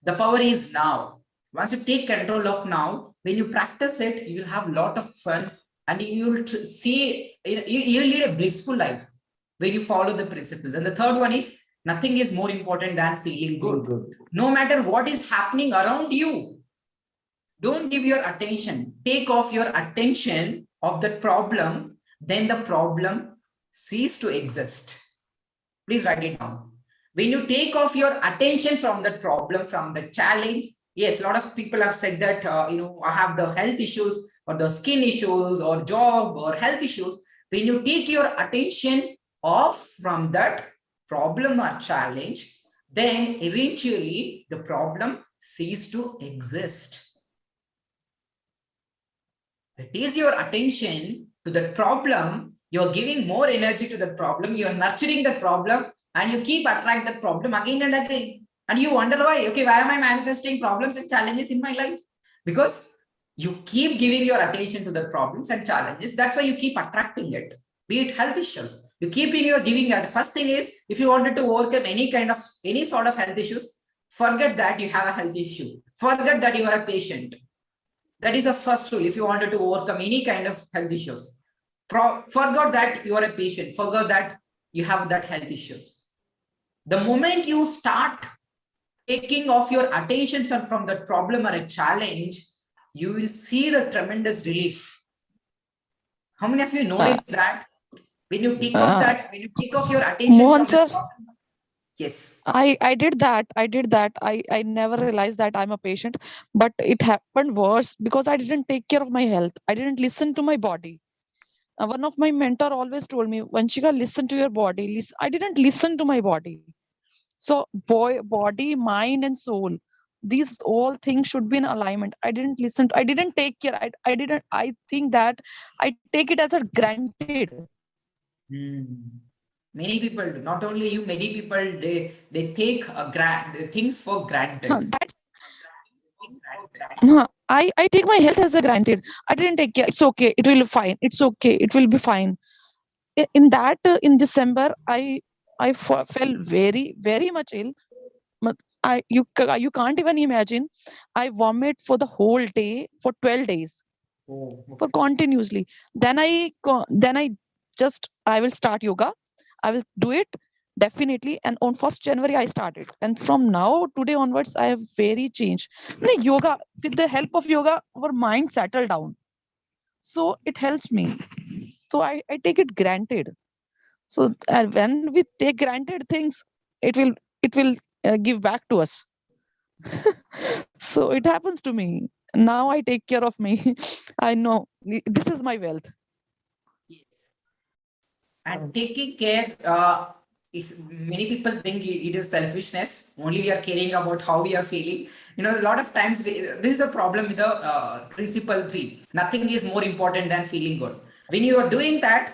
Speaker 1: The power is now. Once you take control of now, when you practice it, you'll have a lot of fun, and you'll see, you'll lead a blissful life when you follow the principles. And the third one is, nothing is more important than feeling good. No matter what is happening around you, don't give your attention. Take off your attention of the problem, then the problem cease to exist. Please write it down. When you take off your attention from the problem, from the challenge, yes, a lot of people have said that, I have the health issues, or the skin issues, or job, or health issues. When you take your attention off from that problem or challenge, then eventually the problem ceases to exist. It is your attention to the problem, you're giving more energy to the problem, you're nurturing the problem, and you keep attracting the problem again and again. And you wonder why, okay, why am I manifesting problems and challenges in my life? Because You keep giving your attention to the problems and challenges. That's why you keep attracting it. Be it health issues. You keep in your giving it. First thing is, if you wanted to overcome any sort of health issues, forget that you have a health issue. Forget that you are a patient. That is the first rule. If you wanted to overcome any kind of health issues, forgot that you are a patient. Forget that you have that health issues. The moment you start taking off your attention from the problem or a challenge, you will see the tremendous relief. How many of you notice that when you take off your attention
Speaker 6: Mohan
Speaker 1: from the
Speaker 6: sir,
Speaker 1: problem? Yes.
Speaker 6: I did that. I never realized that I'm a patient, but it happened worse because I didn't take care of my health. I didn't listen to my body. One of my mentor always told me, Vanshika, listen to your body. I didn't listen to my body. So body, mind, and soul, these all things should be in alignment. I didn't listen. I didn't take care. I think that I take it as a granted.
Speaker 1: Many people do. Not only you, many people they take things for granted.
Speaker 6: That's I take my health as a granted. I didn't take care. It's okay. It will be fine. It's okay. It will be fine. In December, I fell very much ill. You can't even imagine. I vomit for the whole day for 12 days for continuously. Then I will start yoga. I will do it definitely. And on 1st January I started. And from now today onwards, I have very changed. Yoga, with the help of yoga, our mind settle down. So it helps me. So I take it granted. So when we take granted things, it will give back to us. So it happens to me. Now I take care of me. I know this is my wealth.
Speaker 1: Yes. And taking care is, many people think it is selfishness. Only we are caring about how we are feeling. You know, a lot of times this is the problem with the principle 3. Nothing is more important than feeling good. When you are doing that,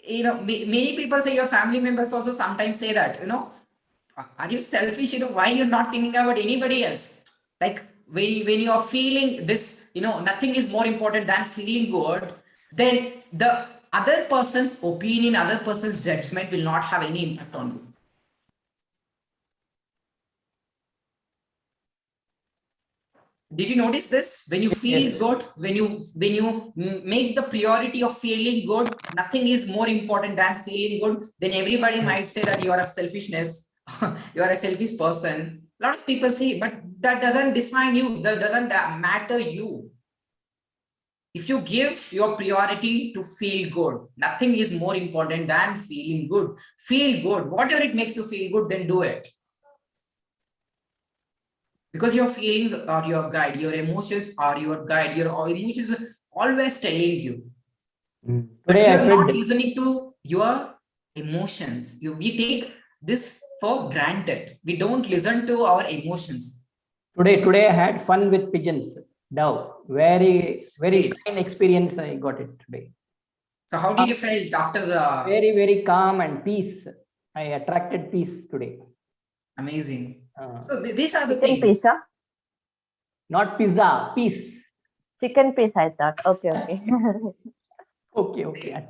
Speaker 1: you know, many people say, your family members also sometimes say that, you know, are you selfish? You know, why you're not thinking about anybody else? Like when you are feeling this, you know, nothing is more important than feeling good, then the other person's opinion, other person's judgment will not have any impact on you. Did you notice this? When you feel good, when you make the priority of feeling good, nothing is more important than feeling good, then everybody might say that you are a selfishness, you are a selfish person. A lot of people say, but that doesn't define you, that doesn't matter you. If you give your priority to feel good, nothing is more important than feeling good. Feel good. Whatever it makes you feel good, then do it. Because your feelings are your guide, your emotions are your guide, your emotions are always telling you. But you're not listening to your emotions. We take this for granted. We don't listen to our emotions.
Speaker 5: Today I had fun with pigeons. Dove. Very
Speaker 1: Great.
Speaker 5: fine experience. I got it today.
Speaker 1: So how did you feel after the...
Speaker 5: Very calm and peace. I attracted peace today.
Speaker 1: Amazing. So these are the
Speaker 4: Chicken
Speaker 1: things.
Speaker 4: pizza?
Speaker 5: Not pizza, peace.
Speaker 4: Chicken piece, I thought. Okay.
Speaker 5: Okay.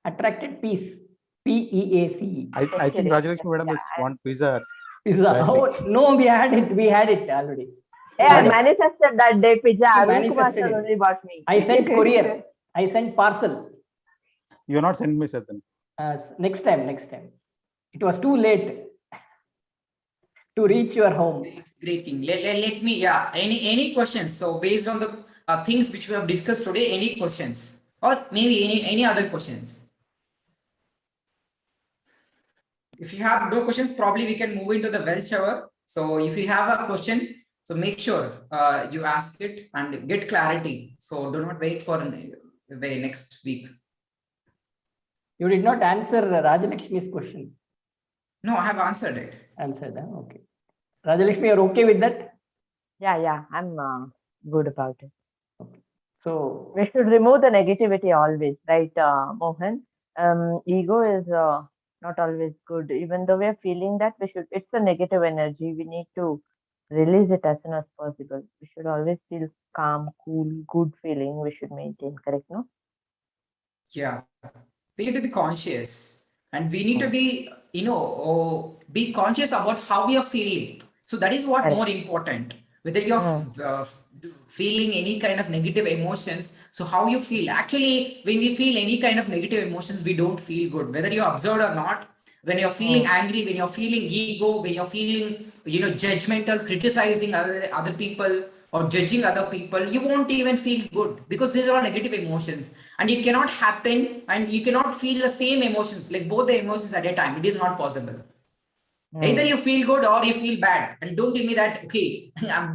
Speaker 5: Attracted peace. P-E-A-C-E.
Speaker 3: I think Rajalakshmi madam is want pizza.
Speaker 5: Pizza.
Speaker 3: Badly.
Speaker 5: Oh, no, we had it already.
Speaker 4: Yeah, I manifested that day pizza. Arun Kumar
Speaker 5: Manifested
Speaker 4: sir
Speaker 5: it.
Speaker 4: only bought me.
Speaker 5: I sent courier. I sent parcel.
Speaker 3: You not send me Satan.
Speaker 5: Next time. It was too late to reach your home.
Speaker 1: Great thing. Let me, any questions? So based on the things which we have discussed today, any questions or maybe any other questions? If you have no questions, probably we can move into the wealth shower. So if you have a question, so make sure you ask it and get clarity. So do not wait for the very next week.
Speaker 5: You did not answer Rajalakshmi's question.
Speaker 1: No, I have answered it.
Speaker 5: Answered, okay. Rajalakshmi, you're okay with that?
Speaker 4: Yeah, I'm good about it.
Speaker 5: Okay. So
Speaker 4: we should remove the negativity always, right, Mohan? Ego is not always good. Even though we are feeling that, it's a negative energy. We need to release it as soon as possible. We should always feel calm, cool, good feeling we should maintain, correct, no?
Speaker 1: Yeah, we need to be conscious, and we need to be, be conscious about how we are feeling. So that is what
Speaker 4: Correct.
Speaker 1: more important. Whether you're feeling any kind of negative emotions, so how you feel. Actually, when we feel any kind of negative emotions, we don't feel good. Whether you're observed or not, when you're feeling angry, when you're feeling ego, when you're feeling, judgmental, criticizing other people or judging other people, you won't even feel good, because these are all negative emotions, and it cannot happen, and you cannot feel the same emotions, like both the emotions at a time. It is not possible. Either you feel good or you feel bad, and don't tell me that, okay,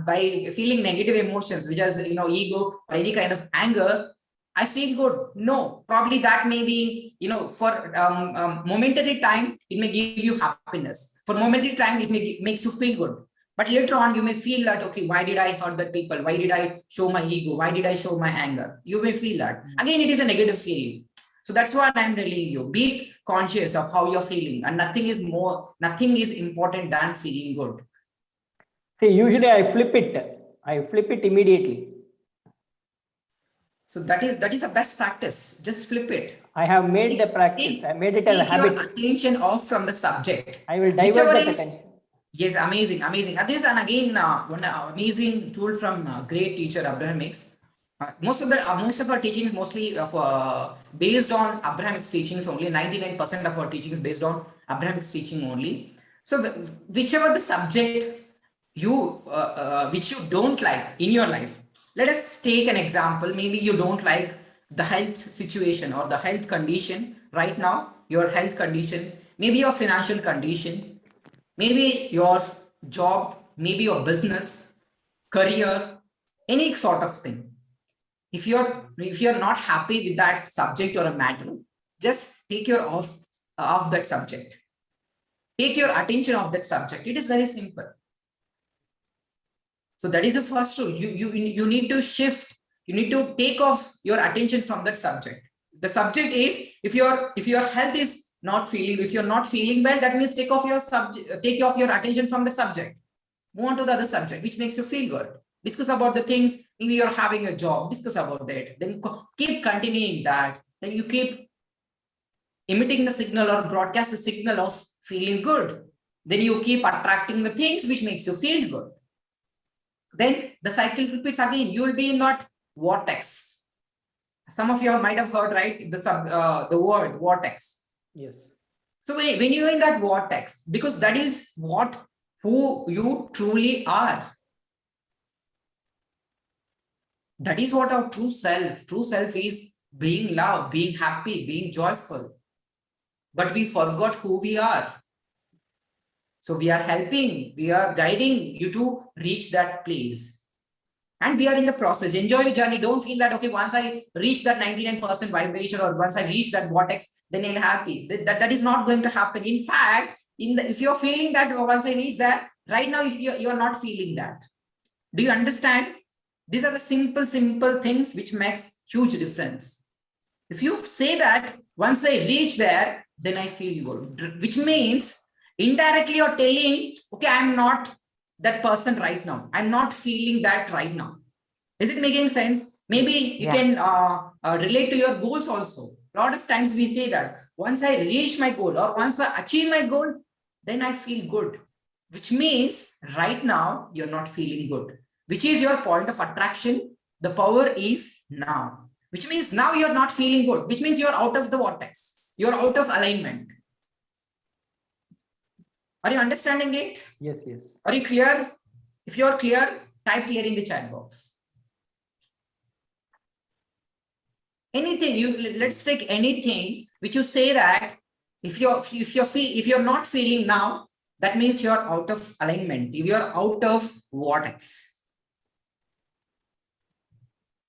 Speaker 1: by feeling negative emotions, which is, ego or any kind of anger, I feel good. No, probably that may be, for momentary time, it may give you happiness. For momentary time, it makes you feel good. But later on, you may feel that, okay, why did I hurt that people? Why did I show my ego? Why did I show my anger? You may feel that. Again, it is a negative feeling. So that's what I'm telling you. Be conscious of how you're feeling, and nothing is important than feeling good.
Speaker 5: See, usually I flip it immediately.
Speaker 1: So that is the best practice. Just flip it.
Speaker 5: I have made the practice. I made it as a habit.
Speaker 1: Your attention off from the subject.
Speaker 5: I will divert that attention.
Speaker 1: Yes, amazing. And this, and again, one amazing tool from great teacher Abrahamics. Most of our teachings mostly based on Abrahamics teachings only. 99% of our teachings based on Abrahamics teaching only. So whichever the subject which you don't like in your life. Let us take an example. Maybe you don't like the health situation or the health condition right now, your health condition, maybe your financial condition, maybe your job, maybe your business, career, any sort of thing. If you're not happy with that subject or a matter, just take your off that subject. Take your attention off that subject. It is very simple. So that is the first rule. You need to shift. You need to take off your attention from that subject. The subject is, if your health is not feeling, if you're not feeling well, that means take off your attention from the subject. Move on to the other subject, which makes you feel good. Discuss about the things. Maybe you're having a job, discuss about that. Then keep continuing that. Then you keep emitting the signal or broadcast the signal of feeling good. Then you keep attracting the things which makes you feel good. Then the cycle repeats again. You will be in that vortex. Some of you might have heard, right? The word vortex.
Speaker 5: Yes.
Speaker 1: So when you're in that vortex, because that is who you truly are. That is what our true self is: being love, being happy, being joyful. But we forgot who we are. So we are helping, we are guiding you to reach that place. And we are in the process. Enjoy the journey. Don't feel that, okay, once I reach that 99% vibration, or once I reach that vortex, then I'll be happy. That is not going to happen. In fact, if you're feeling that once I reach that, right now, you're not feeling that. Do you understand? These are the simple things which makes huge difference. If you say that once I reach there, then I feel good, which means indirectly you're telling, okay, I'm not that person right now. I'm not feeling that right now. Is it making sense? Maybe you can relate to your goals also. A lot of times we say that once I reach my goal or once I achieve my goal, then I feel good, which means right now you're not feeling good, which is your point of attraction. The power is now, which means now you're not feeling good, which means you're out of the vortex. You're out of alignment. Are you understanding it?
Speaker 5: Yes, yes.
Speaker 1: Are you clear? If you're clear, type clear in the chat box. Anything, let's take anything which you say that if you're not feeling now, that means you're out of alignment. If you're out of vortex.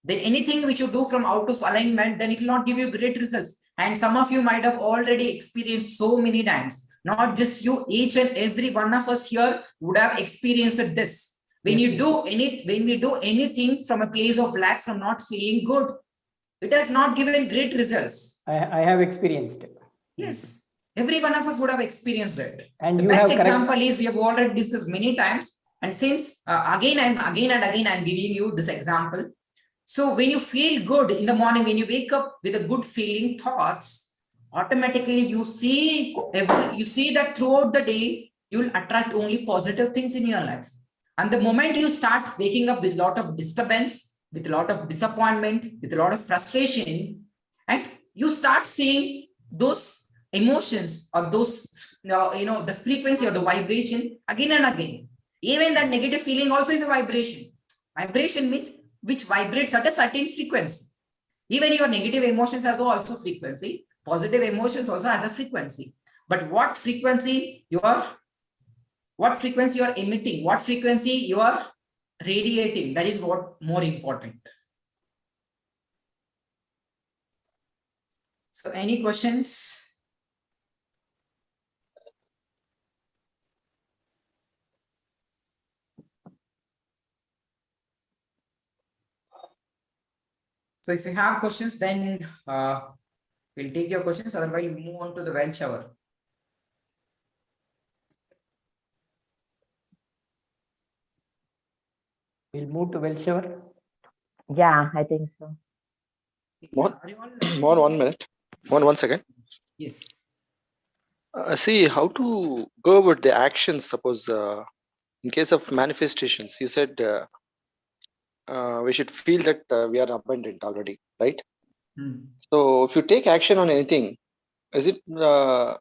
Speaker 1: Then anything which you do from out of alignment, then it will not give you great results. And some of you might have already experienced so many times. Not just you, each and every one of us here would have experienced this. When we do anything from a place of lack, from not feeling good, it has not given great results.
Speaker 5: I have experienced it.
Speaker 1: Yes, every one of us would have experienced it.
Speaker 5: And
Speaker 1: the best example is, we have already discussed many times, And since again and again I'm giving you this example. So when you feel good in the morning, when you wake up with a good feeling thoughts, automatically you see that throughout the day you'll attract only positive things in your life. And the moment you start waking up with a lot of disturbance, with a lot of disappointment, with a lot of frustration, and you start seeing those emotions or those the frequency or the vibration again and again. Even that negative feeling also is a vibration. Vibration means which vibrates at a certain frequency. Even your negative emotions has also frequency. Positive emotions also has a frequency. But what frequency you are emitting, what frequency you are radiating, that is what more important. So any questions? So if you have questions, then we'll take your questions. Otherwise, we'll move on to the well shower.
Speaker 5: We'll move to well shower.
Speaker 4: Yeah, I think so.
Speaker 7: Mohan,
Speaker 1: Are you all-
Speaker 7: Mohan, 1 minute. One second.
Speaker 1: Yes.
Speaker 7: See how to go about the actions. Suppose in case of manifestations, you said we should feel that we are abundant already, right? So if you take action on anything, is it this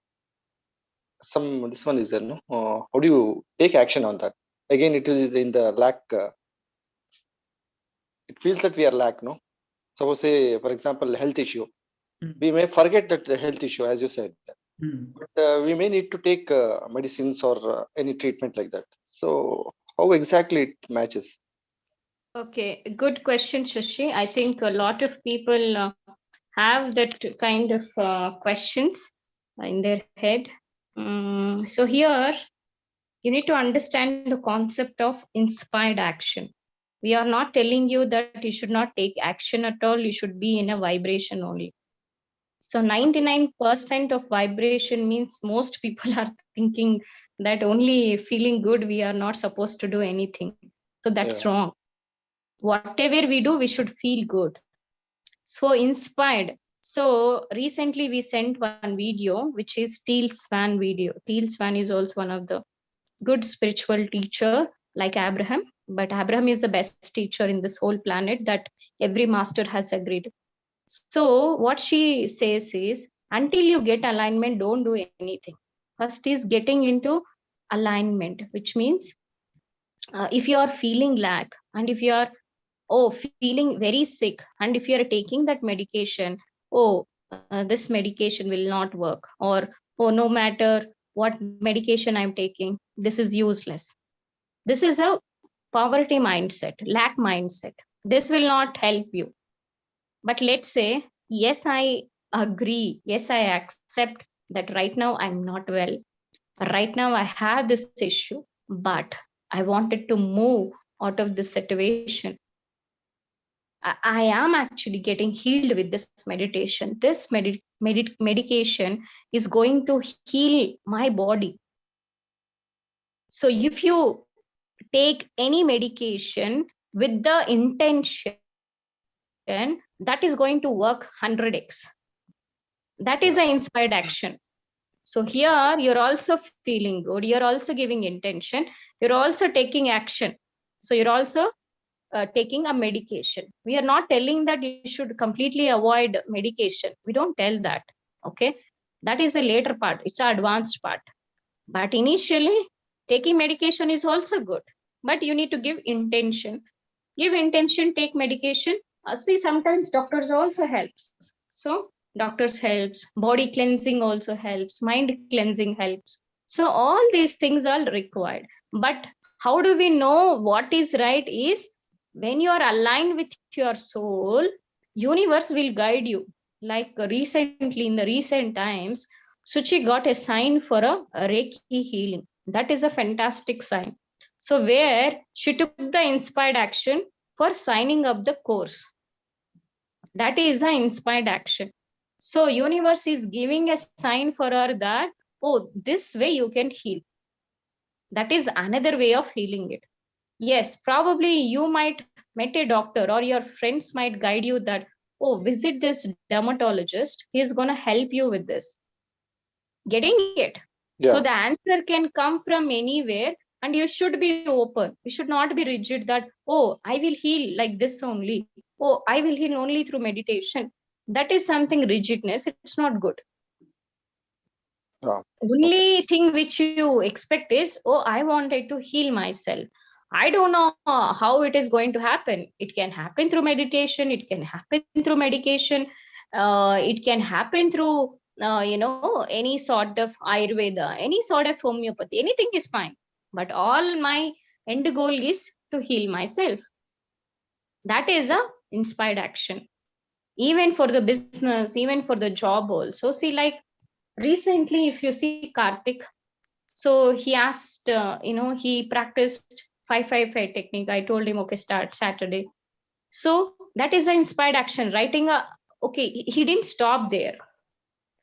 Speaker 7: one is there, no? How do you take action on that? Again, it is in the lack. It feels that we are lack, no? Suppose say, for example, health issue. We may forget that the health issue, as you said, but we may need to take medicines or any treatment like that. So how exactly it matches?
Speaker 8: Okay, good question, Shashi. I think a lot of people have that kind of questions in their head. So here, you need to understand the concept of inspired action. We are not telling you that you should not take action at all. You should be in a vibration only. So 99% of vibration means most people are thinking that only feeling good, we are not supposed to do anything. So that's wrong. Whatever we do, we should feel good. So inspired. So recently we sent one video, which is Teal Swan video. Teal Swan is also one of the good spiritual teacher like Abraham, but Abraham is the best teacher in this whole planet that every master has agreed. So what she says is, until you get alignment, don't do anything. First is getting into alignment, which means if you are feeling lack and if you are feeling very sick, and if you are taking that medication, this medication will not work, or no matter what medication I'm taking, this is useless. This is a poverty mindset, lack mindset. This will not help you. But let's say, yes, I agree. Yes, I accept that right now I'm not well. Right now I have this issue, but I wanted to move out of this situation. I am actually getting healed with this meditation. This medication is going to heal my body. So if you take any medication with the intention, that is going to work 100x. That is an inspired action. So here you're also feeling good. You're also giving intention. You're also taking action. So you're also taking a medication. We are not telling that you should completely avoid medication. We don't tell that. Okay. That is a later part. It's an advanced part. But initially, taking medication is also good. But you need to give intention. Give intention, take medication. See, sometimes doctors also helps. So doctors helps, body cleansing also helps, mind cleansing helps. So all these things are required. But how do we know what is right is when you are aligned with your soul, universe will guide you. Like recently, in the recent times, Suchi got a sign for a Reiki healing. That is a fantastic sign. So where she took the inspired action for signing up the course. That is the inspired action. So universe is giving a sign for her that, this way you can heal. That is another way of healing it. Yes, probably you might met a doctor or your friends might guide you that, oh, visit this dermatologist. He's going to help you with this. Getting it? So
Speaker 7: Yeah.
Speaker 8: the answer can come from anywhere and you should be open. You should not be rigid that, oh, I will heal like this only. Oh, I will heal only through meditation. That is something rigidness. It's not good.
Speaker 7: Yeah.
Speaker 8: Only thing which you expect is, oh, I wanted to heal myself. I don't know how it is going to happen. It can happen through meditation, it can happen through medication, it can happen through any sort of ayurveda, any sort of homeopathy, anything is fine. But all my end goal is to heal myself. That is a inspired action, even for the business, even for the job also. See, like recently, if you see Karthik, so he asked, he practiced 5-5-5 technique. I told him, okay, start Saturday. So that is an inspired action. Writing okay, he didn't stop there.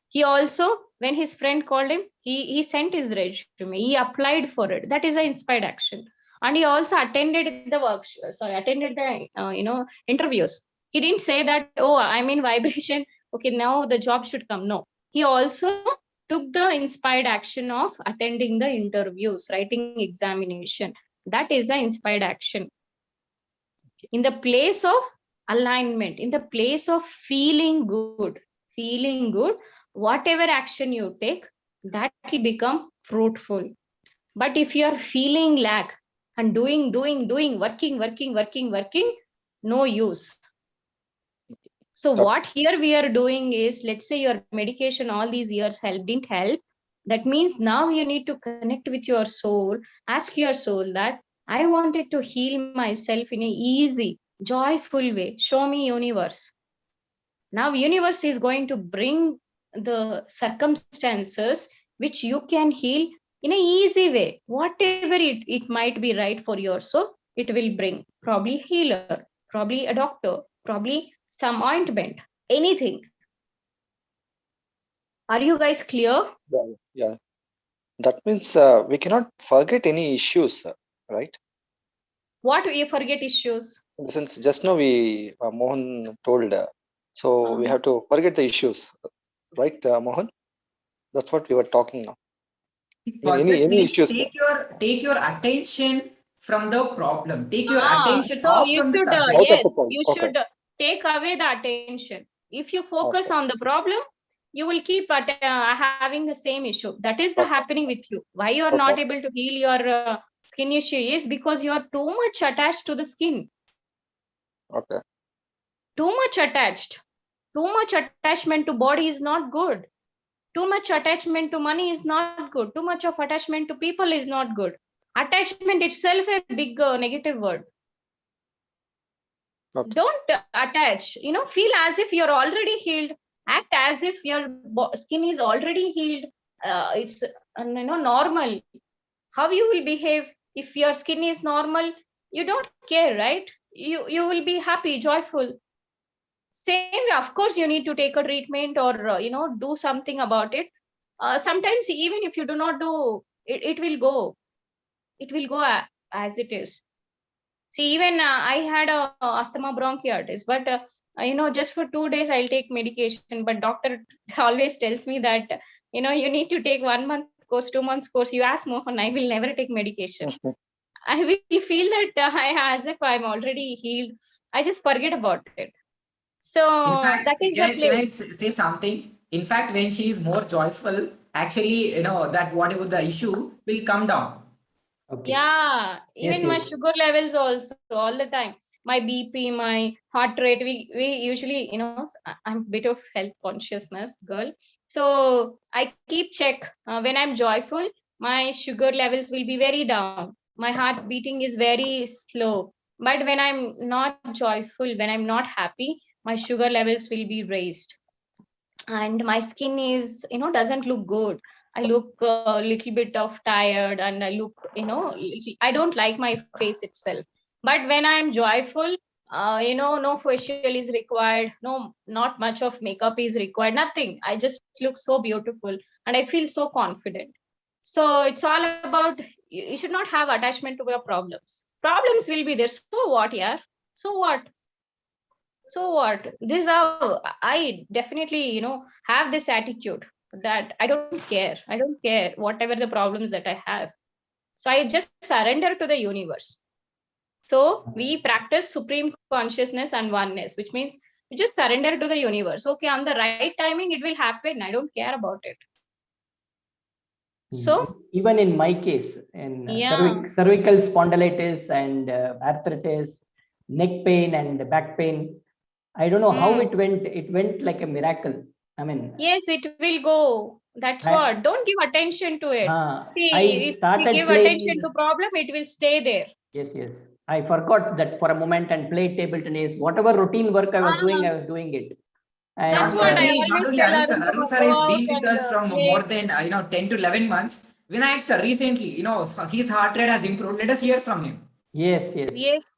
Speaker 8: He also, when his friend called him, he sent his resume. He applied for it. That is an inspired action. And he also attended the attended the interviews. He didn't say that, oh, I'm in vibration. Okay, now the job should come. No, he also took the inspired action of attending the interviews, writing examination. That is the inspired action. In the place of alignment, in the place of feeling good, whatever action you take, that will become fruitful. But if you are feeling lack and doing, working, no use. So
Speaker 7: Yep.
Speaker 8: what here we are doing is, let's say your medication all these years didn't help. That means now you need to connect with your soul, ask your soul that I wanted to heal myself in a easy, joyful way. Show me universe. Now universe is going to bring the circumstances which you can heal in an easy way. Whatever it might be right for your soul, it will bring. Probably healer, probably a doctor, probably some ointment, anything. Are you guys clear?
Speaker 7: Yeah. Yeah. That means we cannot forget any issues, right?
Speaker 8: What we forget issues?
Speaker 7: Since just now we Mohan told, so we have to forget the issues, right, Mohan? That's what we were talking now.
Speaker 1: Forget
Speaker 7: Any
Speaker 1: means
Speaker 7: issues?
Speaker 1: take your attention from the problem. Take your attention
Speaker 8: So
Speaker 1: off
Speaker 8: you
Speaker 1: from the
Speaker 8: should,
Speaker 1: subject.
Speaker 7: Out of
Speaker 8: yes,
Speaker 7: the point.
Speaker 8: you
Speaker 7: Okay.
Speaker 8: should take away the attention. If you focus
Speaker 7: Okay.
Speaker 8: on the problem, you will keep having the same issue. That is the
Speaker 7: Okay.
Speaker 8: happening with you. Why you are
Speaker 7: Okay.
Speaker 8: not able to heal your skin issue is because you are too much attached to the skin.
Speaker 7: Okay.
Speaker 8: Too much attached. Too much attachment to body is not good. Too much attachment to money is not good. Too much of attachment to people is not good. Attachment itself a big negative word.
Speaker 7: Okay.
Speaker 8: Don't attach, feel as if you're already healed. Act as if your skin is already healed. It's normal. How you will behave if your skin is normal? You don't care, right? You will be happy, joyful. Same way, of course, you need to take a treatment or do something about it. Sometimes even if you do not do it, it will go as it is. See, even I had a asthma bronchitis, but just for 2 days I'll take medication. But doctor always tells me that you need to take 1 month course, 2 months course. You ask Mohan, I will never take medication. I will feel that as if I'm already healed. I just forget about it. So
Speaker 1: In fact,
Speaker 8: that is the
Speaker 1: can I
Speaker 8: place.
Speaker 1: say something? In fact, when she is more joyful, actually, that whatever the issue will come down.
Speaker 5: Okay.
Speaker 8: Yeah, even
Speaker 5: Yes,
Speaker 8: my
Speaker 5: yes.
Speaker 8: sugar levels also all the time. My BP, my heart rate. We usually, I'm a bit of health consciousness girl, so I keep check when I'm joyful. My sugar levels will be very down. My heart beating is very slow. But when I'm not joyful, when I'm not happy, my sugar levels will be raised, and my skin is doesn't look good. I look a little bit of tired, and I look I don't like my face itself. But when I am joyful, no facial is required, no, not much of makeup is required, nothing. I just look so beautiful and I feel so confident. So it's all about, you should not have attachment to your problems. Problems will be there. So what, yeah? So what? So what? This is how I definitely, have this attitude that I don't care. I don't care whatever the problems that I have. So I just surrender to the universe. So we practice supreme consciousness and oneness, which means we just surrender to the universe. Okay, on the right timing, it will happen. I don't care about it. So
Speaker 5: even in my case, in cervical spondylitis and arthritis, neck pain and back pain, I don't know how it went. It went like a miracle. I mean,
Speaker 8: yes, it will go. That's what. Don't give attention to it. See, if you give attention to problem, it will stay there.
Speaker 5: Yes. I forgot that for a moment and played table tennis. Whatever routine work I was doing, I was doing it. And
Speaker 8: that's what I always tell
Speaker 1: Arun sir has been with us from more than 10 to 11 months. Vinayak sir recently, his heart rate has improved. Let us hear from him.
Speaker 5: Yes.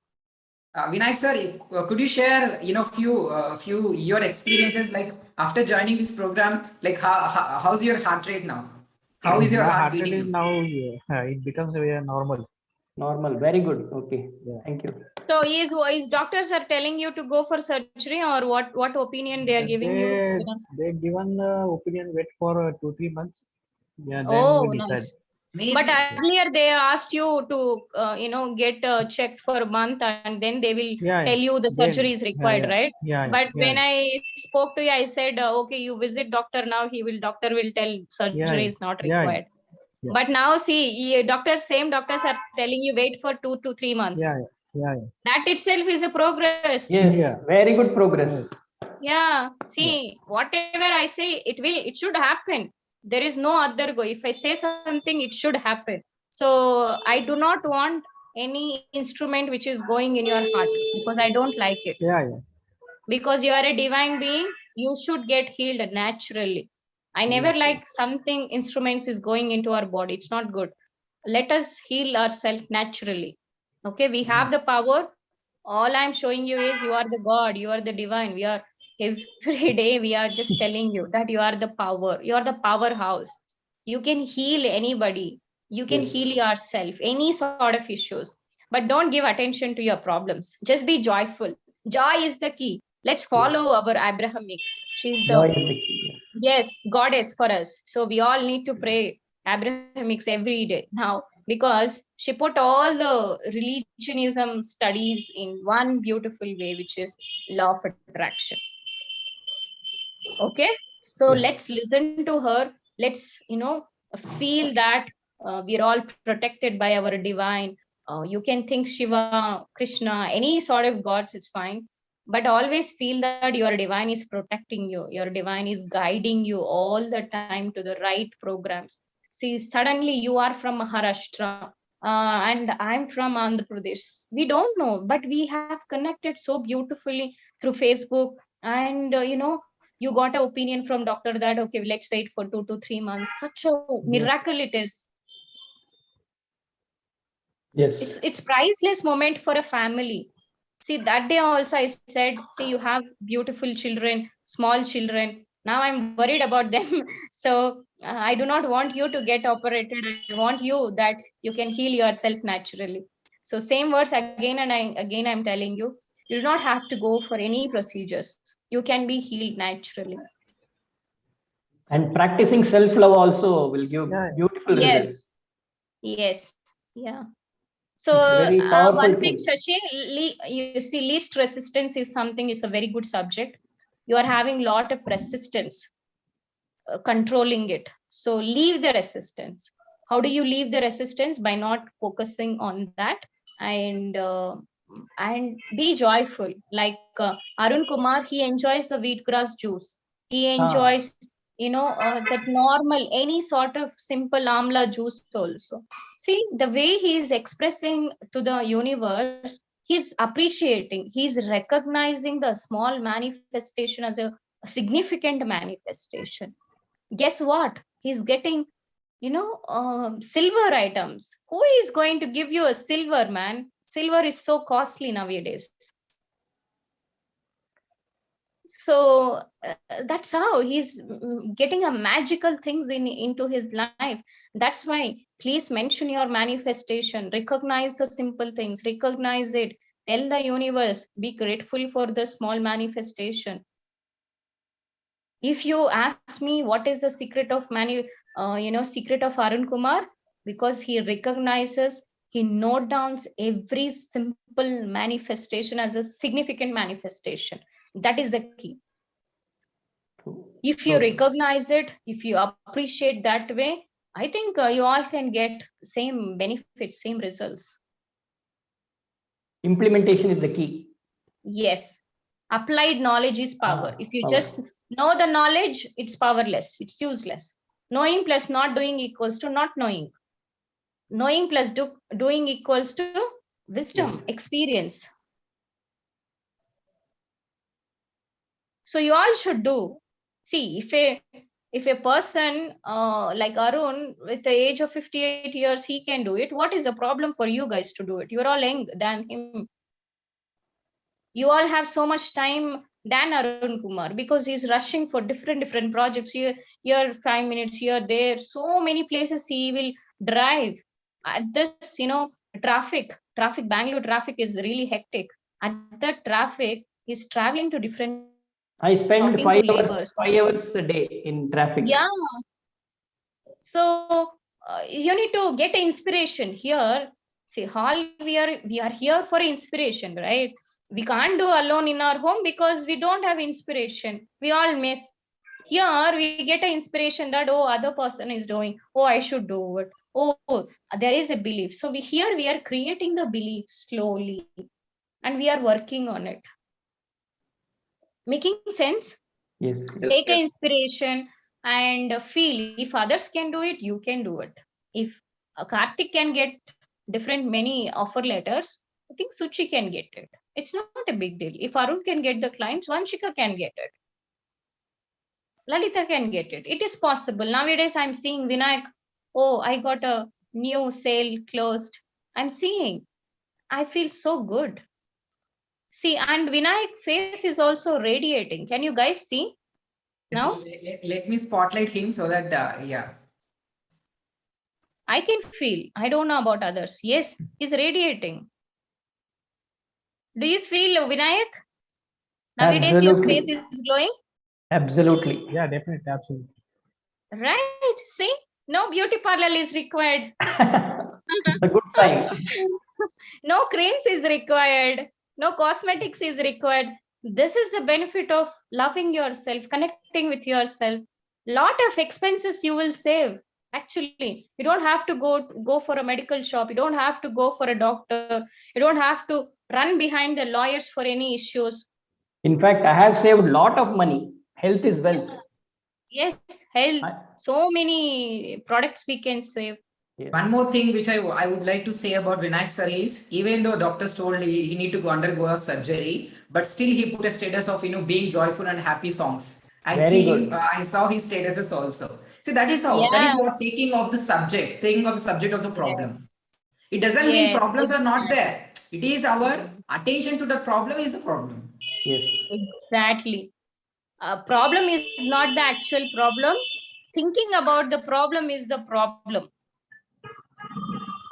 Speaker 1: Vinayak sir, could you share, few your experiences like after joining this program, like how's your heart rate now? How is your heart beating?
Speaker 9: Now it becomes normal.
Speaker 5: Normal, very good. Okay, thank you.
Speaker 8: So is doctors are telling you to go for surgery, or what opinion they are giving you?
Speaker 9: They given opinion, wait for 2-3 months. Yeah, then we decide.
Speaker 8: Nice. But earlier they asked you to get checked for a month, and then they will tell you the surgery is required, right? But when I spoke to you, I said, okay, you visit doctor now. Doctor will tell surgery is not required. But now see, same doctors are telling you wait for 2 to 3 months. That itself is a progress.
Speaker 5: Yes, very good progress.
Speaker 8: Yeah. See, whatever I say, it should happen. There is no other go. If I say something, it should happen. So I do not want any instrument which is going in your heart, because I don't like it. Because you are a divine being, you should get healed naturally. I never like something instruments is going into our body. It's not good. Let us heal ourselves naturally. Okay, we have the power. All I'm showing you is you are the God, you are the divine. We are every day we are just telling you that you are the power, you are the powerhouse. You can heal anybody. You can heal yourself, any sort of issues. But don't give attention to your problems. Just be joyful. Joy is the key. Let's follow our Abrahamics. She's the goddess for us. So we all need to pray Abrahamics every day now, because she put all the religionism studies in one beautiful way, which is law of attraction. Okay, so let's listen to her. Let's feel that we're all protected by our divine. You can think Shiva, Krishna, any sort of gods, it's fine. But always feel that your divine is protecting you. Your divine is guiding you all the time to the right programs. See, suddenly you are from Maharashtra and I'm from Andhra Pradesh. We don't know, but we have connected so beautifully through Facebook. And, you got an opinion from doctor that, okay, let's wait for 2 to 3 months. Such a miracle it is.
Speaker 5: Yes.
Speaker 8: It's priceless moment for a family. See, that day also I said, see, you have beautiful children, small children. Now I'm worried about them. So I do not want you to get operated. I want you that you can heal yourself naturally. So same words again and again I'm telling you, you do not have to go for any procedures. You can be healed naturally.
Speaker 5: And practicing self-love also will give beautiful results.
Speaker 8: Yes. Yeah. So one thing, Shashi, you see, least resistance is a very good subject. You are having a lot of resistance, controlling it. So leave the resistance. How do you leave the resistance? By not focusing on that and be joyful. Like Arun Kumar, he enjoys the wheatgrass juice. He enjoys, that normal, any sort of simple amla juice also. See, the way he is expressing to the universe, he's appreciating, he's recognizing the small manifestation as a significant manifestation. Guess what? He's getting, silver items. Who is going to give you a silver, man? Silver is so costly nowadays. So that's how he's getting a magical things into his life. That's why please mention your manifestation, recognize the simple things, recognize it, tell the universe, be grateful for the small manifestation. If you ask me what is the secret of secret of Arun Kumar, because he recognizes, he note down every simple manifestation as a significant manifestation. That is the key. If you recognize it, if you appreciate that way, I think you all can get same benefits, same results.
Speaker 5: Implementation is the key.
Speaker 8: Yes. Applied knowledge is power. If you just know the knowledge, it's powerless. It's useless. Knowing plus not doing equals to not knowing. Knowing plus doing equals to wisdom, experience. So you all should do. See, if a person like Arun with the age of 58 years, he can do it. What is the problem for you guys to do it? You're all young than him. You all have so much time than Arun Kumar because he's rushing for different projects. Here 5 minutes, here, there. So many places he will drive. At this, traffic, Bangalore traffic is really hectic. At the traffic, he's traveling to different.
Speaker 5: I spend 5 hours a day in traffic.
Speaker 8: Yeah. So you need to get inspiration here. See, all we are here for inspiration, right? We can't do alone in our home because we don't have inspiration. We all miss. Here we get an inspiration that, oh, other person is doing. Oh, I should do it. Oh, there is a belief. So we are creating the belief slowly, and we are working on it. Making sense?
Speaker 5: Yes.
Speaker 8: Take an inspiration and feel. If others can do it, you can do it. If Karthik can get many offer letters, I think Suchi can get it. It's not a big deal. If Arun can get the clients, Vanshika can get it. Lalita can get it. It is possible. Nowadays, I'm seeing Vinayak. Oh, I got a new sale closed. I'm seeing. I feel so good. See, and Vinayak face is also radiating. Can you guys see? Now?
Speaker 1: Let me spotlight him so that, yeah.
Speaker 8: I can feel. I don't know about others. Yes, he's radiating. Do you feel, Vinayak? Nowadays,
Speaker 5: Absolutely.
Speaker 8: your face is glowing?
Speaker 5: Absolutely.
Speaker 9: Yeah, definitely. Absolutely.
Speaker 8: Right. See, no beauty parlor is required.
Speaker 5: A good sign.
Speaker 8: No creams is required. No cosmetics is required. This is the benefit of loving yourself, connecting with yourself. Lot of expenses you will save. Actually, you don't have to go for a medical shop. You don't have to go for a doctor. You don't have to run behind the lawyers for any issues.
Speaker 5: In fact, I have saved a lot of money. Health is wealth.
Speaker 8: Yes, health. So many products we can save.
Speaker 5: Yes.
Speaker 1: One more thing which I would like to say about Vinayak sir is, even though doctors told he need to undergo a surgery, but still he put a status of being joyful and happy songs. I saw his statuses also. See, that is how, that is what taking of the subject of the problem.
Speaker 8: Yes.
Speaker 1: It doesn't mean problems are not there. It is our attention to the problem is the problem.
Speaker 5: Yes.
Speaker 8: Exactly. Problem is not the actual problem. Thinking about the problem is the problem.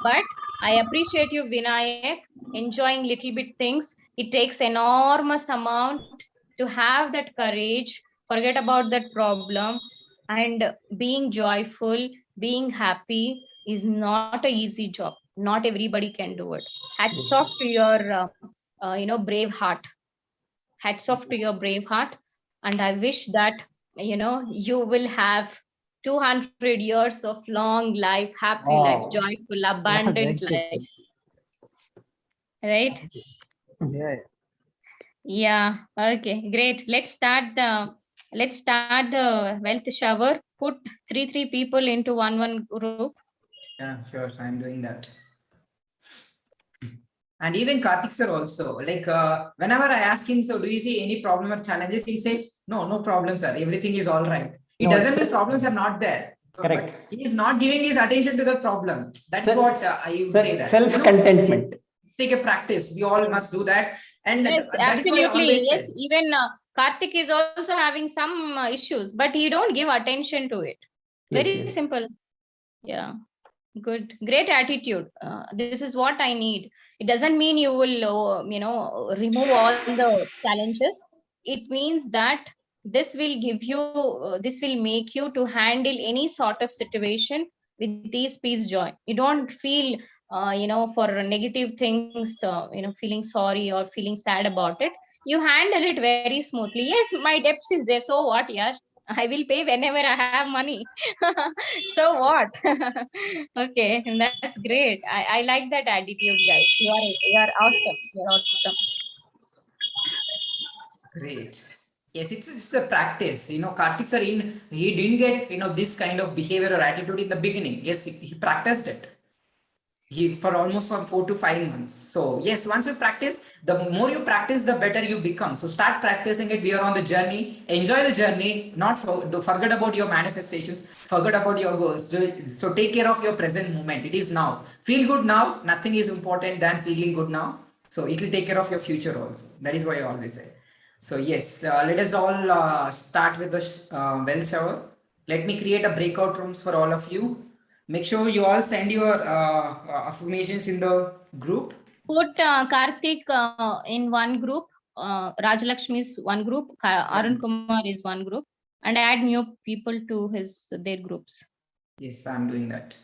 Speaker 8: But I appreciate you, Vinayak, enjoying little bit things. It takes enormous amount to have that courage, forget about that problem, and being joyful, being happy is not an easy job. Not everybody can do it. Hats off to your, brave heart. Hats off to your brave heart. And I wish that, you will have 200 years of long life, happy life, joyful, abundant life. Right?
Speaker 9: Yeah.
Speaker 8: Yeah. Okay, great. Let's start the wealth shower. Put three people into one group.
Speaker 1: Yeah, sure. I'm doing that. And even Karthik sir also, like whenever I ask him, so do you see any problem or challenges? He says, no problem, sir. Everything is all right. It doesn't mean problems are not there.
Speaker 5: Correct.
Speaker 1: But he is not giving his attention to the problem. That's what I would say that.
Speaker 5: Self-contentment.
Speaker 1: Take a practice. We all must do that. And
Speaker 8: Yes,
Speaker 1: that is why I
Speaker 8: absolutely.
Speaker 1: always
Speaker 8: Yes,
Speaker 1: say.
Speaker 8: even Karthik is also having some issues, but he don't give attention to it.
Speaker 5: Yes,
Speaker 8: Very
Speaker 5: yes.
Speaker 8: simple. Yeah. Good, great attitude. This is what I need. It doesn't mean you will, remove all the challenges. It means that this will give you, this will make you to handle any sort of situation with ease, peace, joy. You don't feel, for negative things, feeling sorry or feeling sad about it. You handle it very smoothly. Yes, my debts is there. So what? Yeah, I will pay whenever I have money. So what? Okay, that's great. I like that attitude, guys. You are awesome. You're awesome.
Speaker 1: Great. Yes, it's a practice. Karthik sir, he didn't get, this kind of behavior or attitude in the beginning. Yes, he practiced it. For almost 4 to 5 months. So yes, once you practice, the more you practice, the better you become. So start practicing it. We are on the journey. Enjoy the journey. Don't forget about your manifestations. Forget about your goals. So take care of your present moment. It is now. Feel good now. Nothing is important than feeling good now. So it will take care of your future also. That is why I always say. So yes, let us all start with the well shower. Let me create a breakout rooms for all of you. Make sure you all send your affirmations in the group.
Speaker 8: Put Karthik in one group. Rajalakshmi is one group. Arun Kumar is one group, and add new people to their groups.
Speaker 1: Yes, I'm doing that.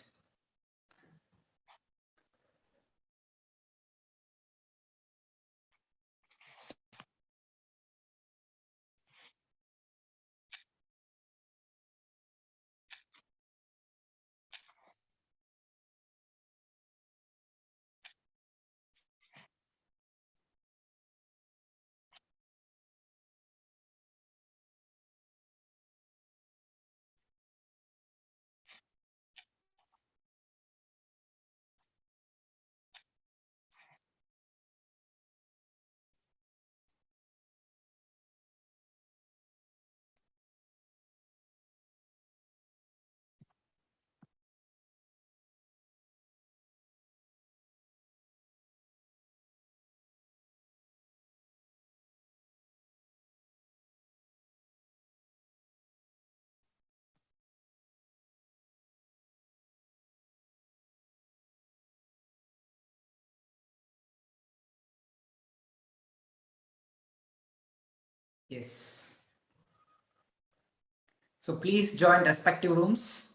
Speaker 1: Yes. So please join respective rooms.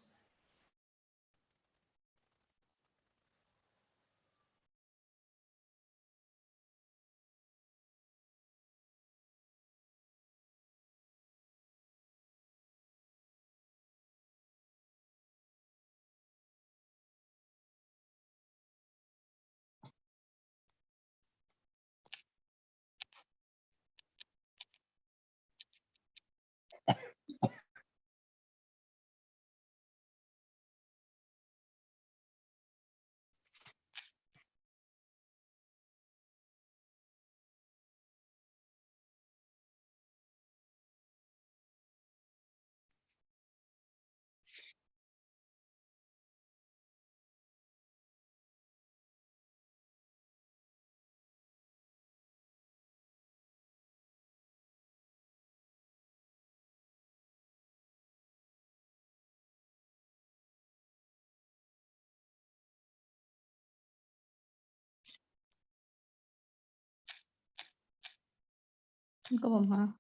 Speaker 8: Go, Mama.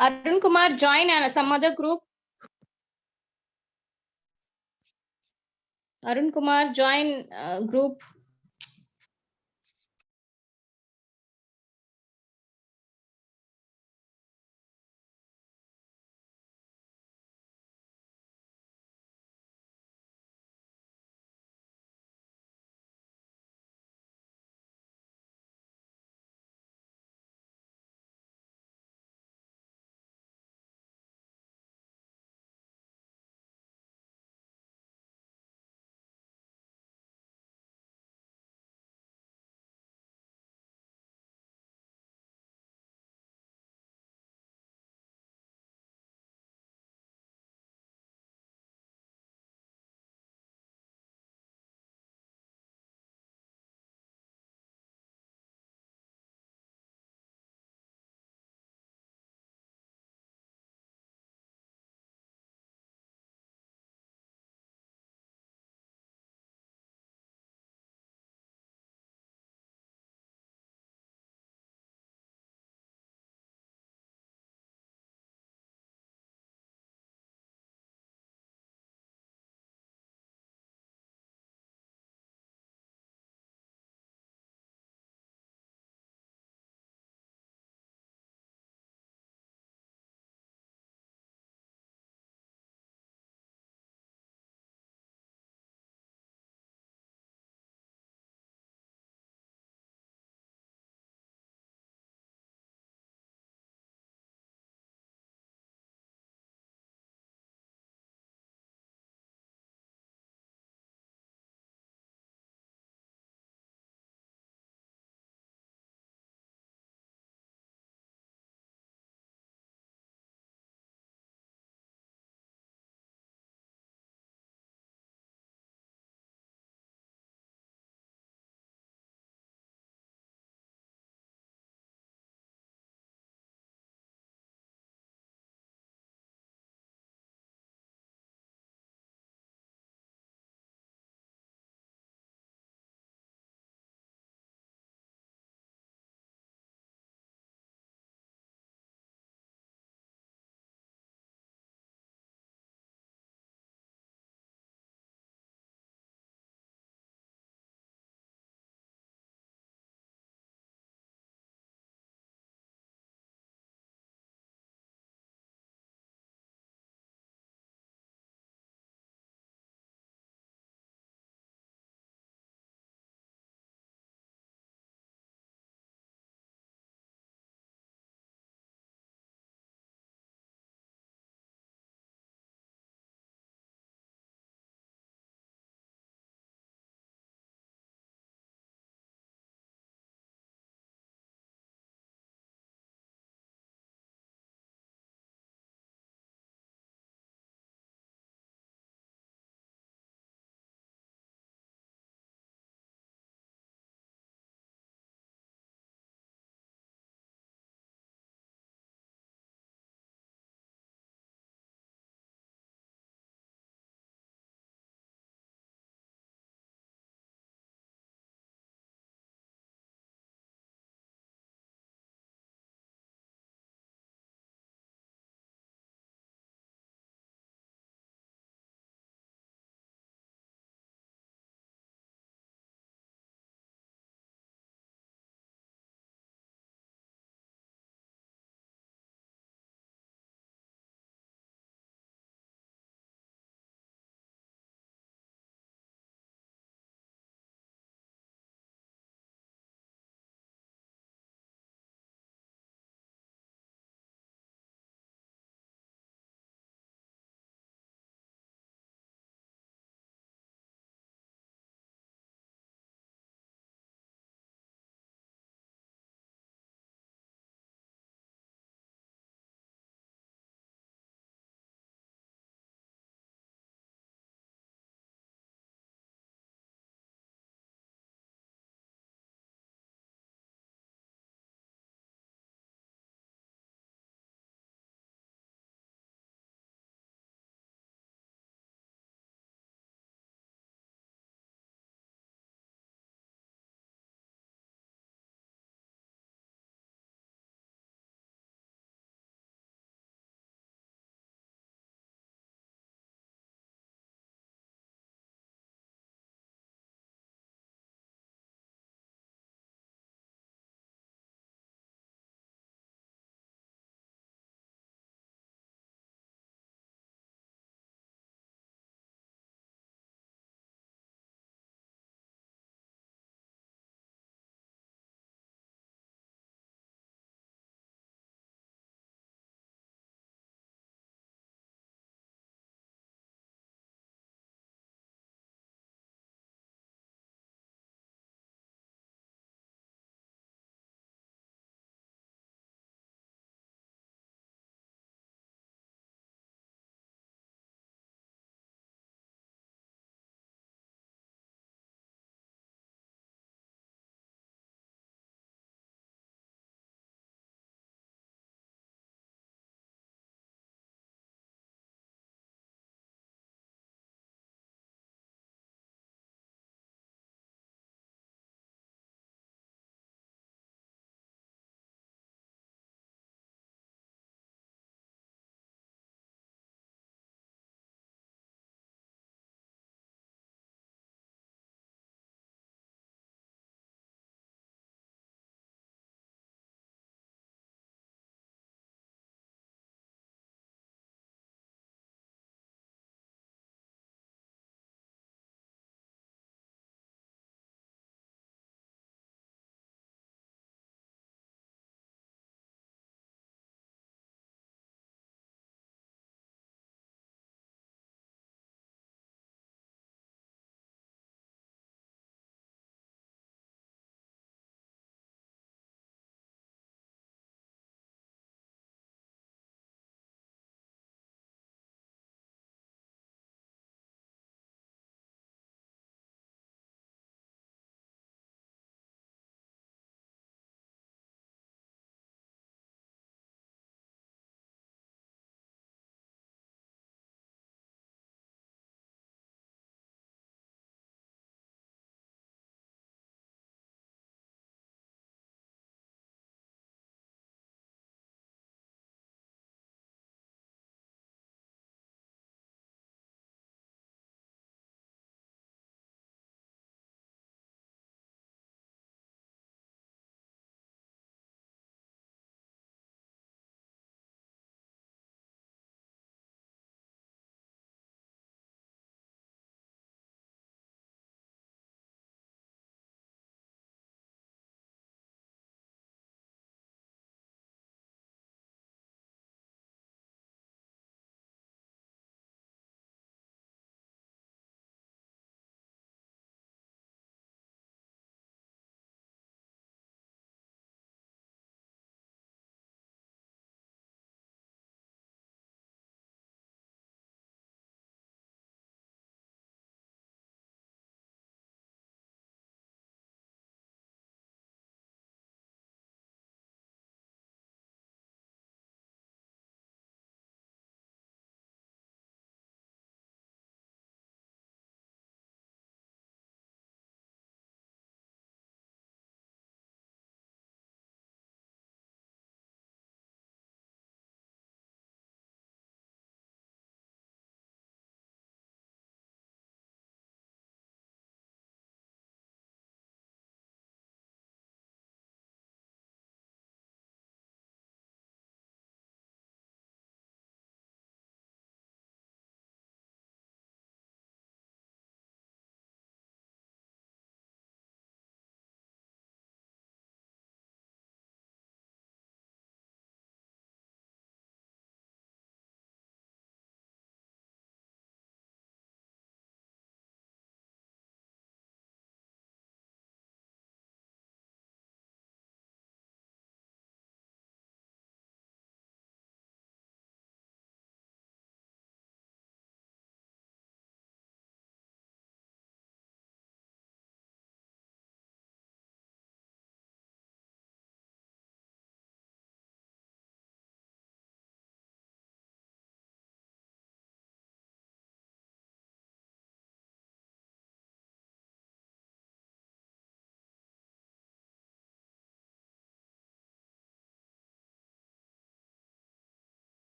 Speaker 8: Arun Kumar, join some other group. Arun Kumar, join group.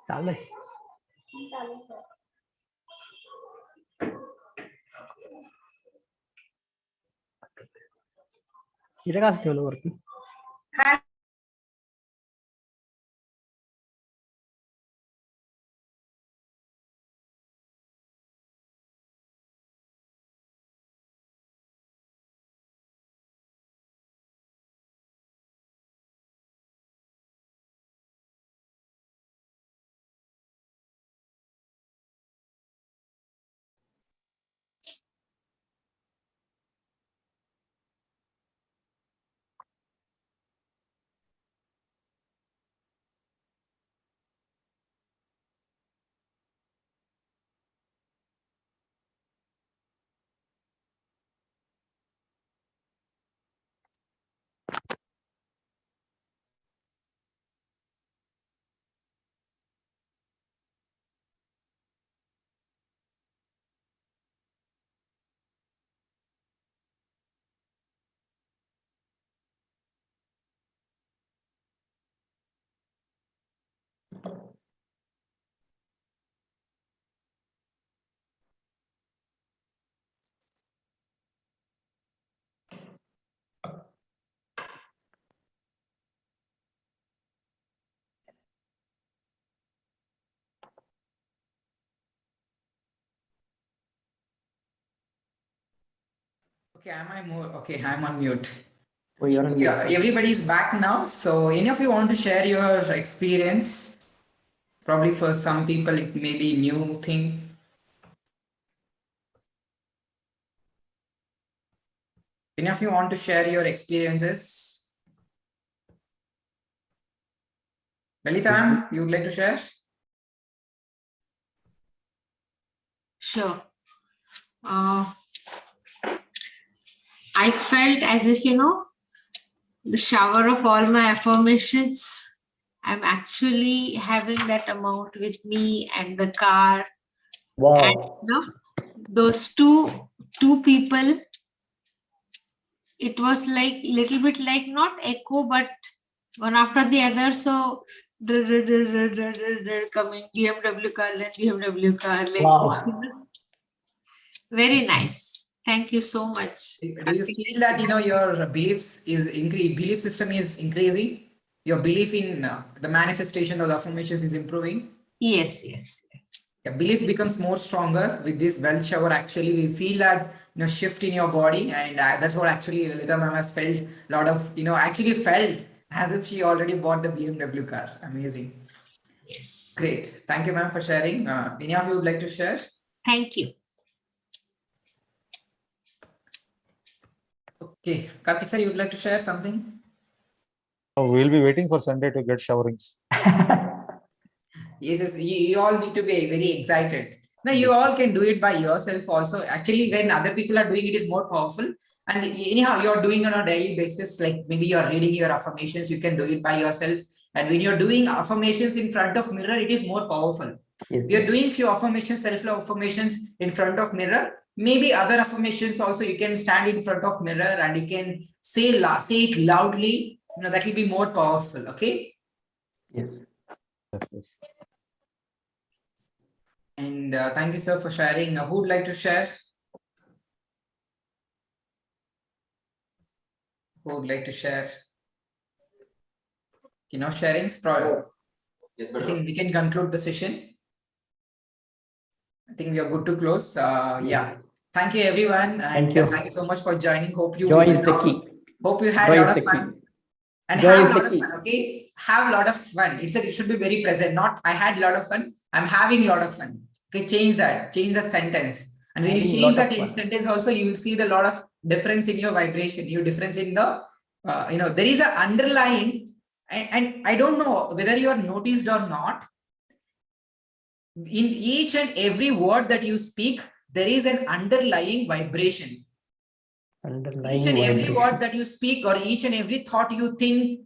Speaker 9: चालेल. इथे का ठेवलं वरती?
Speaker 1: Okay, okay, I'm on mute.
Speaker 5: Oh, you're on
Speaker 1: Yeah,
Speaker 5: mute.
Speaker 1: everybody's back now. So any of you want to share your experience? Probably for some people it may be new thing. Any of you want to share your experiences? Lalitam, you would like to share?
Speaker 10: Sure. I felt as if, the shower of all my affirmations, I'm actually having that amount with me and the car.
Speaker 5: Wow.
Speaker 10: And those two people, it was like little bit like not echo, but one after the other. So coming BMW car, then BMW car. Like,
Speaker 5: Wow.
Speaker 10: very nice. Thank you so much.
Speaker 1: Do you feel that your belief system is increasing? Your belief in the manifestation of the affirmations is improving?
Speaker 10: Yes.
Speaker 1: Your belief becomes more stronger with this well shower. Actually, we feel that shift in your body, and that's what actually Lalita ma'am has felt a lot of actually felt as if she already bought the BMW car. Amazing. Great. Thank you, ma'am, for sharing. Any of you would like to share?
Speaker 10: Thank you.
Speaker 1: Okay, Karthik sir, you would like to share something?
Speaker 3: Oh, we'll be waiting for Sunday to get showerings.
Speaker 1: Yes, you all need to be very excited. Now, you all can do it by yourself also. Actually, when other people are doing it is more powerful. And anyhow, you're doing it on a daily basis, like maybe you're reading your affirmations, you can do it by yourself. And when you're doing affirmations in front of mirror, it is more powerful.
Speaker 5: Yes.
Speaker 1: You're doing few affirmations, self-love affirmations in front of mirror. Maybe other affirmations also, you can stand in front of mirror and you can say it loudly. That will be more powerful. Okay.
Speaker 5: Yes.
Speaker 3: Yes.
Speaker 1: And thank you, sir, for sharing. Who would like to share? Who would like to share? Sharing. I think we can conclude the session. I think we are good to close. Yeah. Thank you, everyone. And thank you so much for joining. Hope you
Speaker 5: Joy is the key.
Speaker 1: Hope you had a lot of fun. And have a lot of fun. Okay. Have a lot of fun. It should be very present. Not I had a lot of fun. I'm having a lot of fun. Okay. Change that sentence. And when you change that sentence also, you will see the lot of difference in your vibration, difference in the, there is an underlying, and I don't know whether you are noticed or not. In each and every word that you speak, there is an underlying vibration. Each and every word that you speak, or each and every thought you think,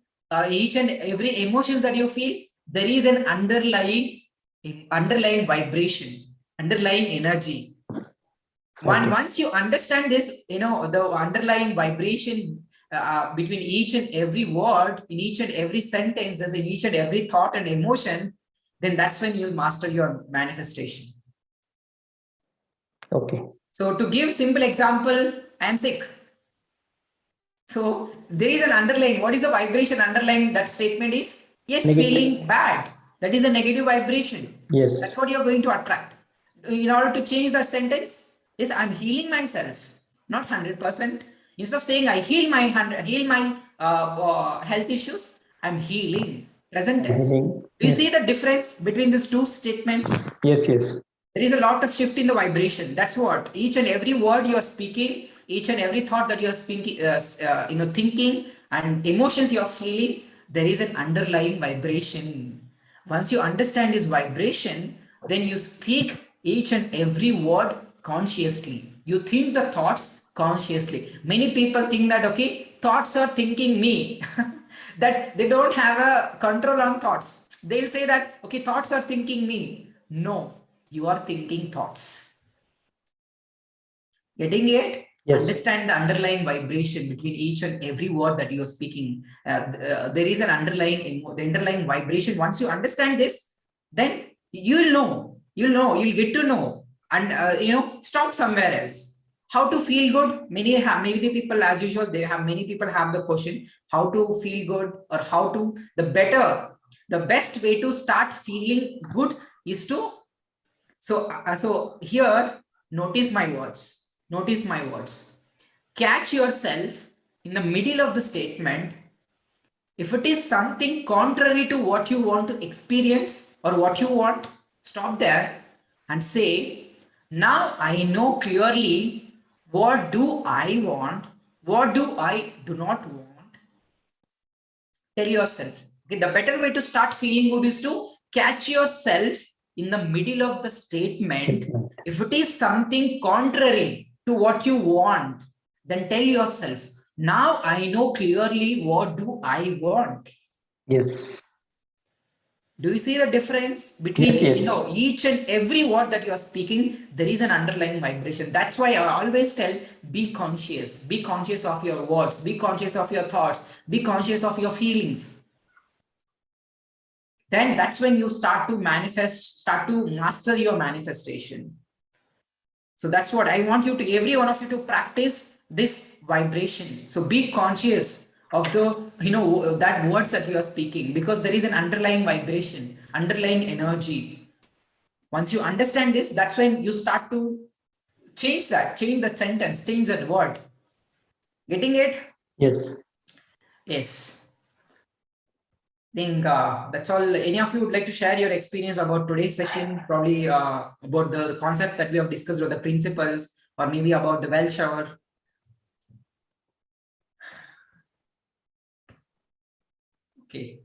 Speaker 1: each and every emotions that you feel, there is an underlying vibration, underlying energy. Once you understand this, the underlying vibration between each and every word, in each and every sentence, in each and every thought and emotion, then that's when you'll master your manifestation.
Speaker 5: Okay.
Speaker 1: So to give simple example, I am sick. So there is an underlying, what is the vibration underlying that statement is? Yes,
Speaker 5: Negative.
Speaker 1: feeling bad. That is a negative vibration.
Speaker 5: Yes.
Speaker 1: That's what you're going to attract. In order to change that sentence, yes, I'm healing myself, not 100%. Instead of saying I heal my health issues, I'm healing. Present tense.
Speaker 5: Healing.
Speaker 1: Do you
Speaker 5: Yes.
Speaker 1: see the difference between these two statements?
Speaker 5: Yes, yes.
Speaker 1: There is a lot of shift in the vibration. That's what each and every word you are speaking, each and every thought that you are speaking, thinking and emotions you are feeling, there is an underlying vibration. Once you understand this vibration, then you speak each and every word consciously. You think the thoughts consciously. Many people think that, okay, thoughts are thinking me, that they don't have a control on thoughts. They'll say that, okay, thoughts are thinking me. No, you are thinking thoughts. Getting it?
Speaker 5: Yes.
Speaker 1: Understand the underlying vibration between each and every word that you are speaking. There is an underlying vibration. Once you understand this, then you'll get to know, and stop somewhere else. How to feel good? Many people, as usual, many people have the question how to feel good, or how to the best way to start feeling good is to. So here, notice my words. Notice my words. Catch yourself in the middle of the statement. If it is something contrary to what you want to experience or what you want, stop there and say, now I know clearly what do I want, what do I do not want. Tell yourself. Okay, the better way to start feeling good is to catch yourself in the middle of the statement. If it is something contrary to what you want, then tell yourself, now I know clearly what do I want.
Speaker 5: Yes.
Speaker 1: Do you see the difference between
Speaker 5: Yes.
Speaker 1: each and every word that you are speaking? There is an underlying vibration. That's why I always tell, be conscious. Be conscious of your words. Be conscious of your thoughts. Be conscious of your feelings. Then that's when you start to manifest, start to master your manifestation. So that's what I want you to, every one of you, to practice this vibration. So be conscious of the, that words that you are speaking, because there is an underlying vibration, underlying energy. Once you understand this, that's when you start to change that sentence, change that word. Getting it?
Speaker 5: Yes.
Speaker 1: Yes. I think that's all. Any of you would like to share your experience about today's session, probably about the concept that we have discussed, or the principles, or maybe about the well shower? Okay.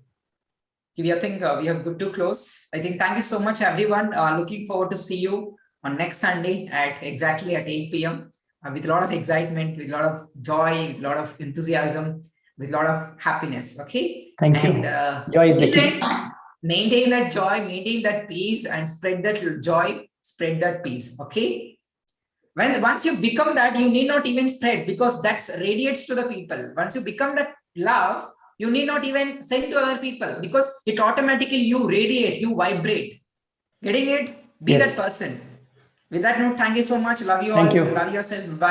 Speaker 1: I think we are good to close. I think thank you so much, everyone. Looking forward to see you on next Sunday exactly at 8 p.m. With a lot of excitement, with a lot of joy, a lot of enthusiasm, with a lot of happiness. Okay.
Speaker 5: Thank you. Joy is the key.
Speaker 1: Maintain that joy, maintain that peace, and spread that joy, spread that peace. Okay. Once you become that, you need not even spread, because that radiates to the people. Once you become that love, you need not even send to other people, because it automatically, you radiate, you vibrate. Getting it? Be
Speaker 5: Yes.
Speaker 1: that person. With that note, thank you so much. Love you
Speaker 5: Thank
Speaker 1: all.
Speaker 5: you.
Speaker 1: Love yourself. Bye.